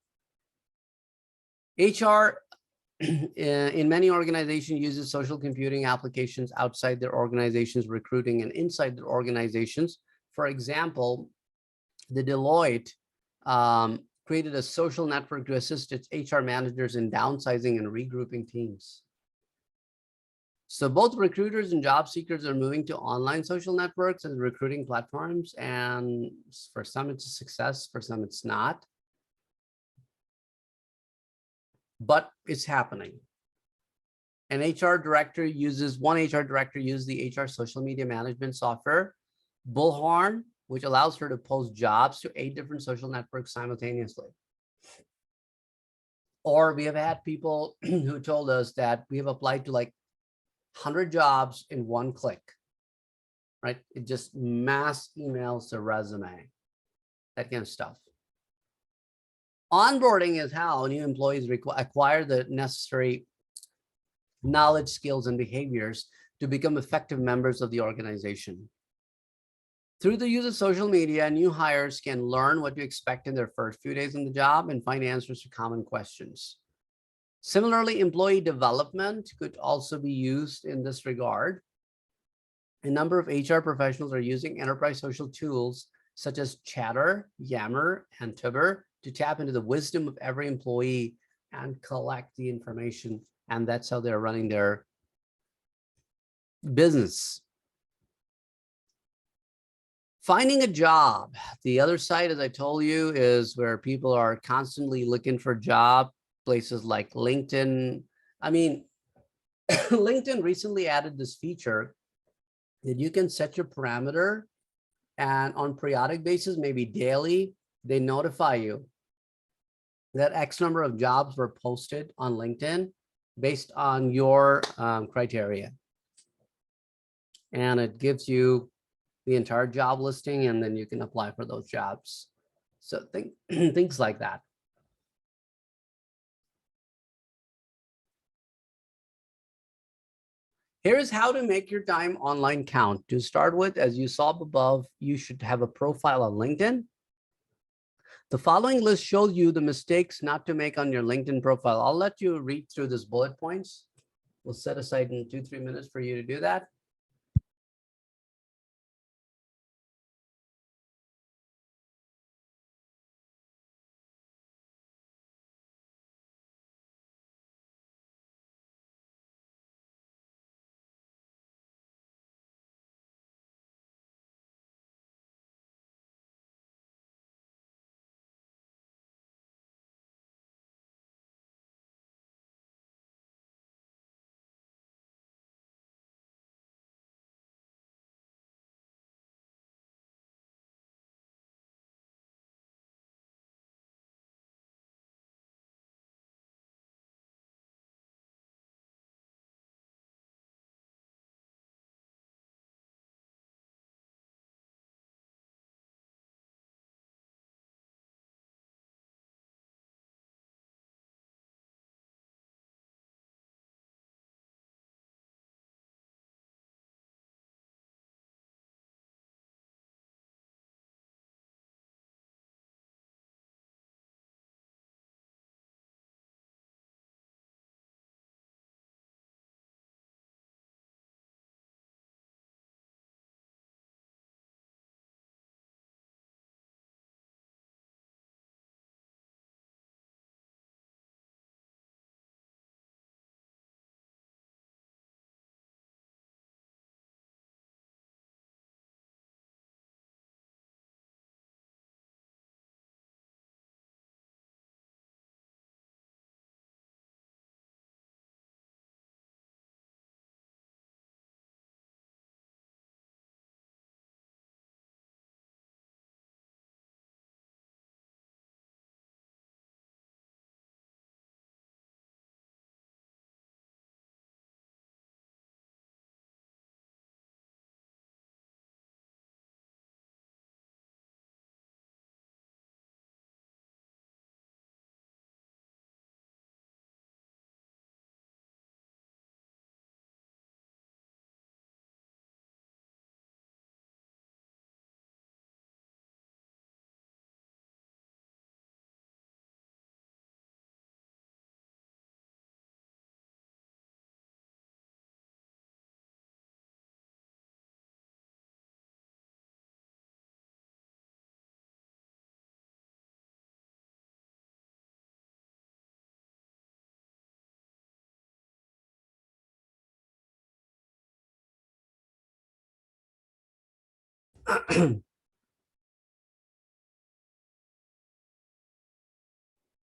HR in many organizations uses social computing applications outside their organizations recruiting and inside their organizations. For example, the Deloitte created a social network to assist its HR managers in downsizing and regrouping teams. So both recruiters and job seekers are moving to online social networks and recruiting platforms. And for some, it's a success. For some, it's not. But it's happening. One HR director uses the HR social media management software, Bullhorn, which allows her to post jobs to 8 different social networks simultaneously. Or we have had people who told us that we have applied to like 100 jobs in 1 click, right? It just mass emails the resume, that kind of stuff. Onboarding is how new employees acquire the necessary knowledge, skills, and behaviors to become effective members of the organization. Through the use of social media, new hires can learn what to expect in their first few days on the job and find answers to common questions. Similarly, employee development could also be used in this regard. A number of HR professionals are using enterprise social tools such as Chatter, Yammer, and Tibber to tap into the wisdom of every employee and collect the information. And that's how they're running their business. Finding a job. The other side, as I told you, is where people are constantly looking for job, places like LinkedIn. I mean, LinkedIn recently added this feature that you can set your parameter, and on periodic basis, maybe daily, they notify you that X number of jobs were posted on LinkedIn based on your criteria. And it gives you the entire job listing, and then you can apply for those jobs. So things like that. Here's how to make your time online count. To start with, as you saw above, you should have a profile on LinkedIn. The following list shows you the mistakes not to make on your LinkedIn profile. I'll let you read through this bullet points. We'll set aside in 2-3 minutes for you to do that.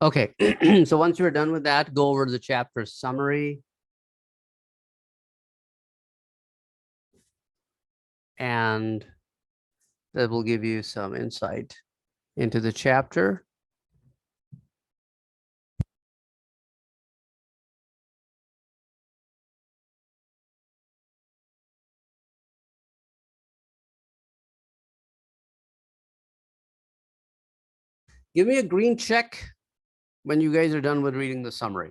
Okay, so once you're done with that, go over the chapter summary. And that will give you some insight into the chapter. Give me a green check when you guys are done with reading the summary.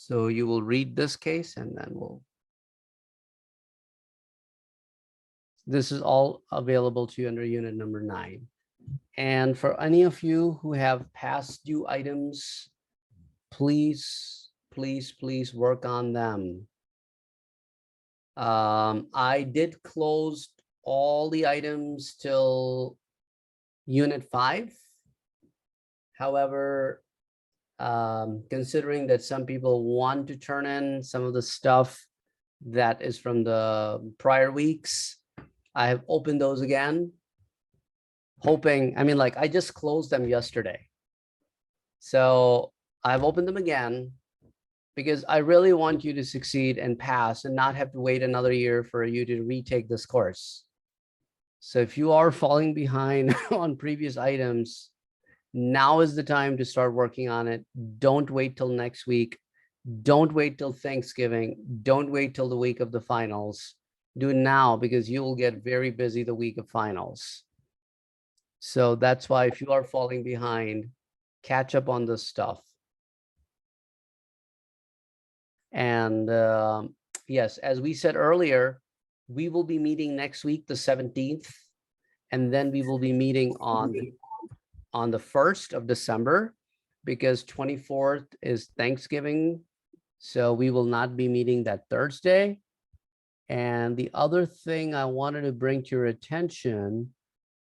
So you will read this case and then this is all available to you under unit number 9. And for any of you who have past due items, please work on them. I did close all the items till unit 5. However, considering that some people want to turn in some of the stuff that is from the prior weeks, I have opened those again, hoping, I mean, like I just closed them yesterday. So I've opened them again because I really want you to succeed and pass and not have to wait another year for you to retake this course. So if you are falling behind on previous items, now is the time to start working on it. Don't wait till next week. Don't wait till Thanksgiving. Don't wait till the week of the finals. Do it now because you will get very busy the week of finals. So that's why if you are falling behind, catch up on this stuff. And yes, as we said earlier, we will be meeting next week, the 17th, and then we will be meeting on the 1st of December because 24th is Thanksgiving. So we will not be meeting that Thursday. And the other thing I wanted to bring to your attention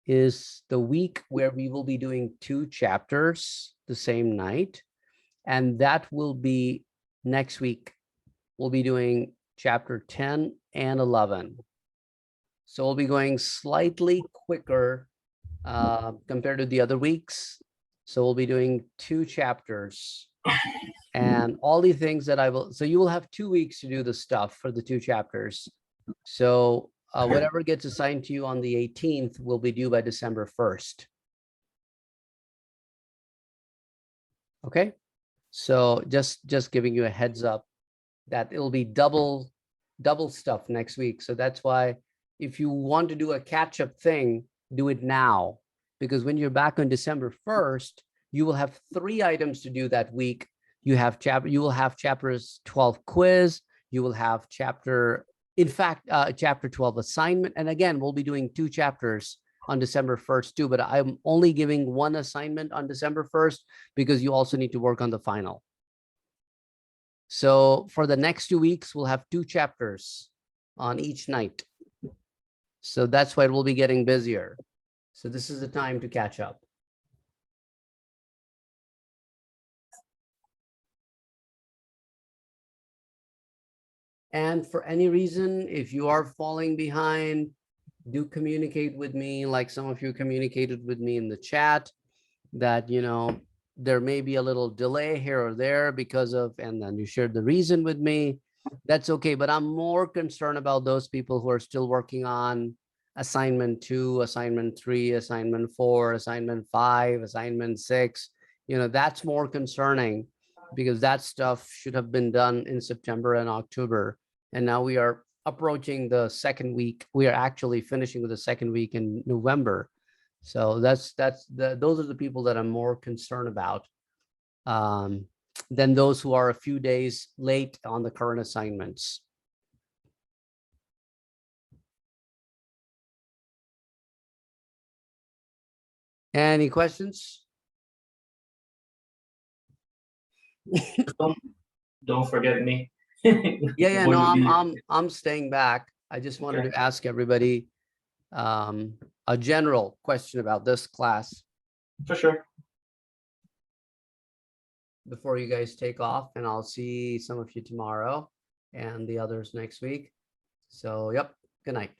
is the week where we will be doing 2 chapters the same night. And that will be next week. We'll be doing chapter 10 and 11. So we'll be going slightly quicker compared to the other weeks. So we'll be doing 2 chapters and all the things that I will. So you will have 2 weeks to do the stuff for the 2 chapters. So whatever gets assigned to you on the 18th will be due by December 1st. Okay. So just giving you a heads up that it'll be double stuff next week. So that's why if you want to do a catch-up thing, do it now, because when you're back on December 1st, you will have 3 items to do that week. You will have chapters 12 quiz, you will have chapter 12 assignment. And again, we'll be doing 2 chapters on December 1st too, but I'm only giving 1 assignment on December 1st because you also need to work on the final. So for the next 2 weeks, we'll have 2 chapters on each night. So that's why we'll be getting busier. So this is the time to catch up. And for any reason, if you are falling behind, do communicate with me, like some of you communicated with me in the chat that, you know, there may be a little delay here or there because of, and then you shared the reason with me. That's okay. But I'm more concerned about those people who are still working on assignment 2, assignment 3, assignment 4, assignment 5, assignment 6. You know, that's more concerning because that stuff should have been done in September and October. And now we are approaching the 2nd week. We are actually finishing with the 2nd week in November. So those are the people that I'm more concerned about than those who are a few days late on the current assignments. Any questions? Don't forget me. Yeah, no, I'm staying back. I just wanted to ask everybody a general question about this class For sure. before you guys take off, and I'll see some of you tomorrow and the others next week. So, yep, good night.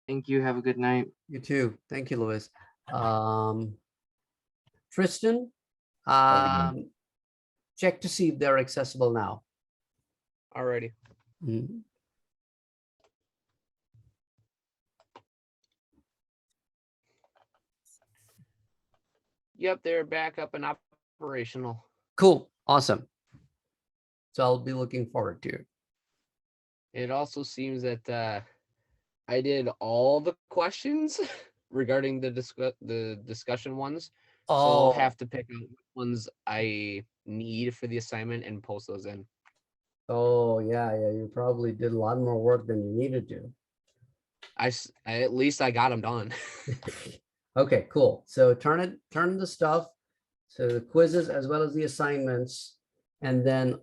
Thank you. Have a good night. You too. Thank you, Louis. Tristan, check to see if they're accessible now. Alrighty. Mhm. Yep, they're back up and operational. Cool. Awesome. So I'll be looking forward to it. It also seems that I did all the questions regarding the discussion ones. So I'll Oh, have to pick out which ones I need for the assignment and post those in. oh, yeah, yeah. You probably did a lot more work than you needed to. At least I got them done. Okay, cool. So turn the stuff, so the quizzes as well as the assignments, and then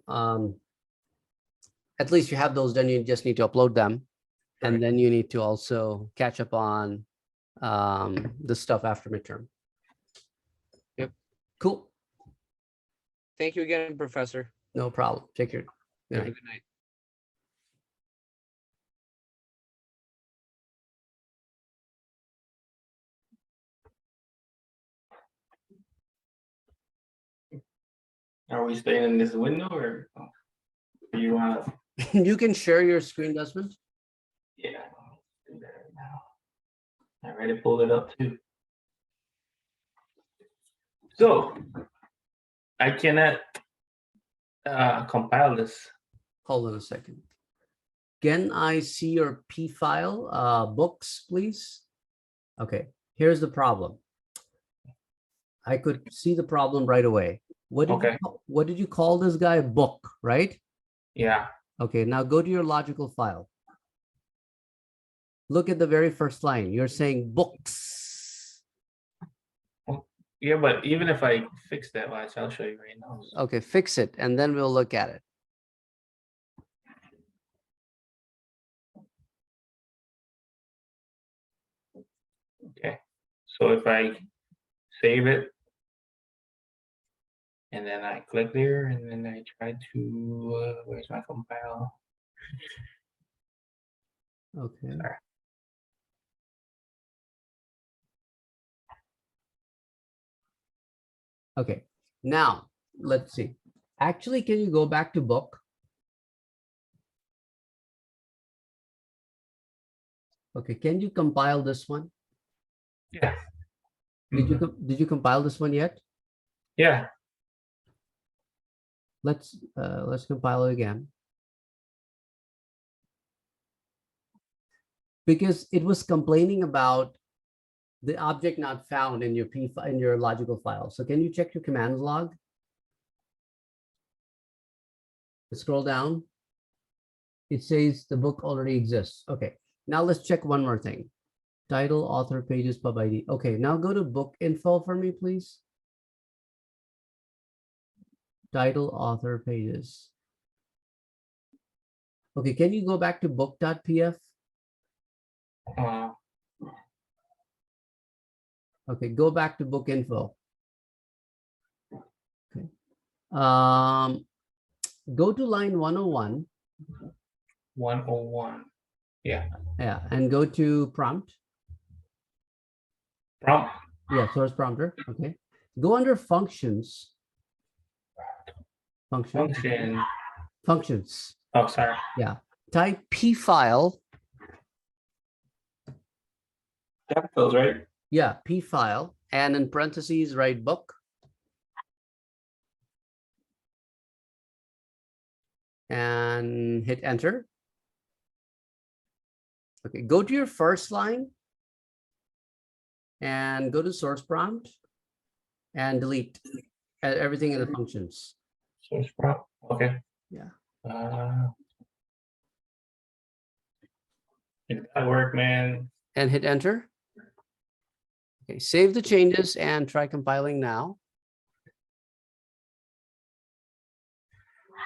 at least you have those, then you just need to upload them. And Right. then you need to also catch up on the stuff after midterm. Yep. Cool. Thank you again, Professor. No problem. Take care. Good Have a night. good night. Are we staying in this window or do you want to? You can share your screen, Desmond. Yeah, I'll do that right now. I already pulled it up too. So I cannot compile this. Hold on a second. Can I see your P file, books, please? Okay, here's the problem. I could see the problem right away. Okay. What did you call this guy? Book, right? Yeah. Okay, now go to your logical file. Look at the very first line. You're saying books. Yeah, but even if I fix that, watch, I'll show you right now. Okay, fix it, and then we'll look at it. Okay. So if I save it, and then I click there, and then I try to, where's my compile? Okay. Sorry. Okay, now let's see. Actually, can you go back to book? Okay, can you compile this one? Yeah. Did you compile this one yet? Yeah. Let's compile it again. Because it was complaining about the object not found in your in your logical file. So can you check your commands log? Scroll down. It says the book already exists. Okay, now let's check one more thing. Title, author, pages, pub ID. Okay, now go to book info for me, please. Title, author, pages. Okay, can you go back to book.pf? Uh, Okay, go back to book info. Okay. Go to line 101. 101. Yeah. Yeah, and go to prompt. Prompt. Yeah, source prompter. Okay. Go under functions. Function. Functions. Oh, sorry. Yeah. Type P file. Capitals, right? Yeah, P file. And in parentheses, write book. And hit enter. Okay, go to your first line. And go to source prompt. And delete everything in the functions. Source prompt. Okay. Yeah. It gotta work, man. And hit enter. Okay, save the changes and try compiling now.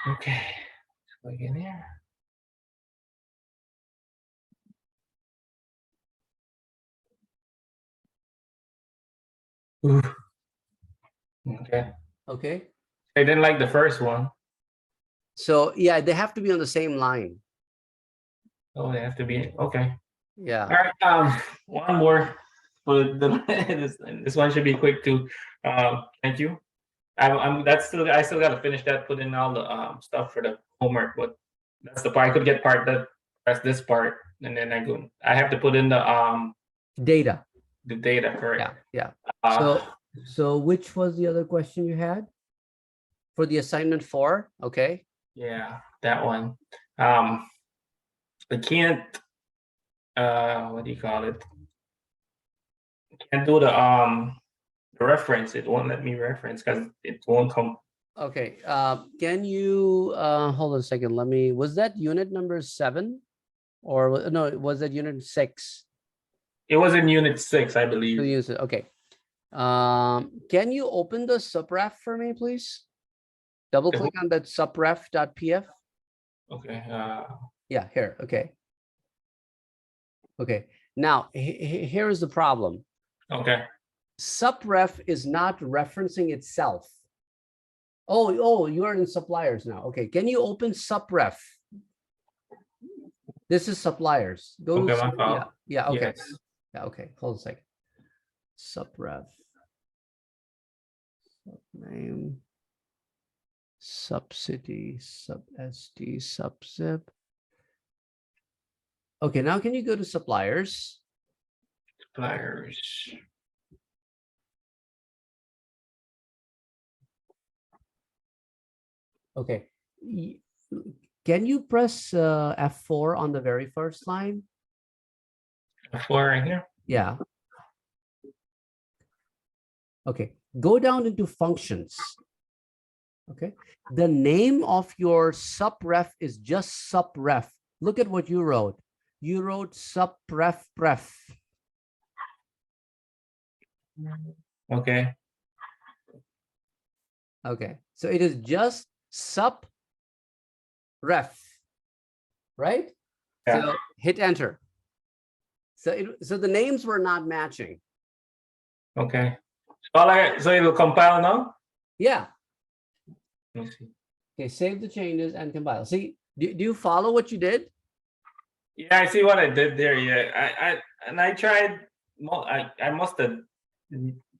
Okay. Let's click in here. Ooh. Okay. Okay. I didn't like the first one. So yeah, they have to be on the same line. Oh, they have to be okay. Yeah. All right. One more. For this one should be quick too. Thank you. I still got to finish that. Put in all the stuff for the homework, but that's the part I could get that's this part, and then I have to put in Data. the data, correct? Yeah. Uh, So which was the other question you had? For the assignment 4, okay. yeah, that one. I can't. What do you call it? Can't do the reference. It won't let me reference because it won't come. Okay, can you hold on a second? Was that unit number 7 or no, was that unit 6? It was in unit 6, I So believe. use it. Okay. Can you open the subref for me, please? Double click on that subref.pf. Okay. Yeah, here. Okay. Okay. Now, here is the problem. Okay. Subref is not referencing itself. Oh, you are in suppliers now. Okay. Can you open subref? This is suppliers. Go Okay, to my fault. yeah. Okay. Yes. Yeah. Okay. Hold on a second. Subref. Name. Subcity, sub-SD, subzip. Okay, now can you go to suppliers? Suppliers. Okay. Can you press F4 on the very first line? F4 right here. Yeah. Okay. Go down into functions. Okay. The name of your subref is just subref. Look at what you wrote. You wrote subref pref. Okay. Okay. So it is just subref, right? Yeah. So hit enter. So the names were not matching. Okay. So it'll compile now? Yeah. Let me see. Okay, save the changes and compile. See, do you follow what you did? Yeah, I see what I did there. Yeah. I tried I must have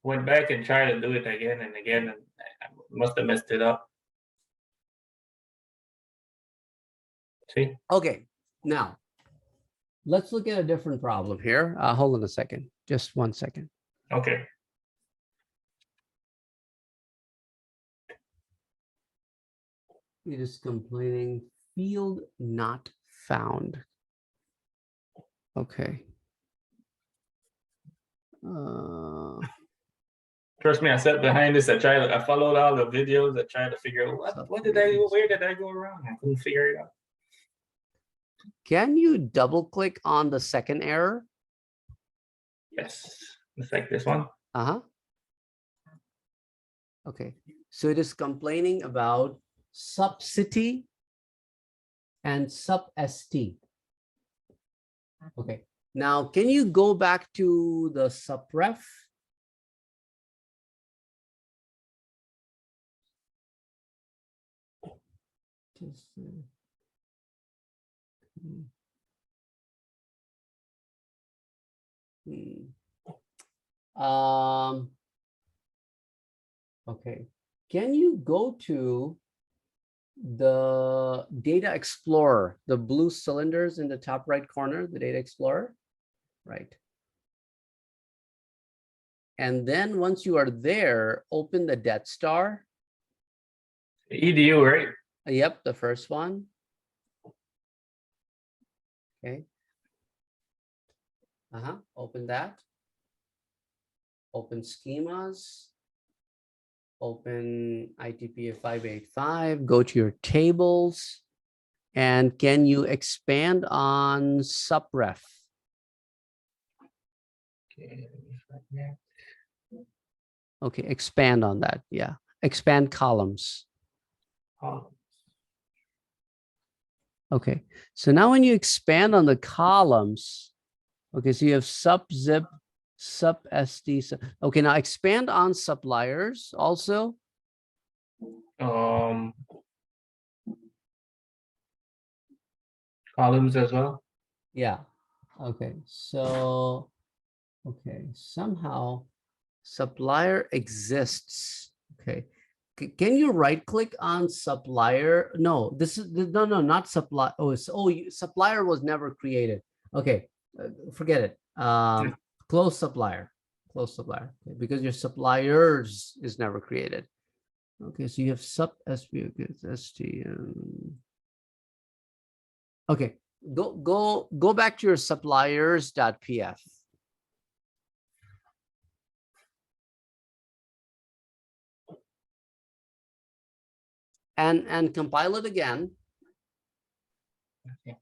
went back and tried to do it again and again, and I must have messed it up. See? Okay, now let's look at a different problem here. Hold on a second, just 1 second. Okay. It is complaining field not found. Okay. Trust me, I sat behind this. I followed all the videos. I tried to figure out where did I go wrong? I couldn't figure it out. Can you double click on the second error? Yes. It's like this one. Uh-huh. Okay, so it is complaining about subcity and sub-ST. Okay, now can you go back to the subref? Just, okay, can you go to the data explorer, the blue cylinders in the top right corner, the data explorer, right? And then once you are there, open the Death Star. EDU, right? Yep, the first one. Okay. Open that. Open schemas. Open ITPA 585. Go to your tables. And can you expand on subref? Okay. Okay, expand on that. Yeah, expand columns. Okay, so now when you expand on the columns, okay, so you have subzip, sub-SD. Okay, now expand on suppliers also. Columns as well. Yeah. Okay, so okay, somehow supplier exists. Okay. Can you right click on supplier? No, this is no, not supply. Supplier was never created. Okay, forget it. Close supplier, okay, because your suppliers is never created. Okay, so you have sub SB, okay, ST. Okay, go back to your suppliers.pf. and compile it again. Okay.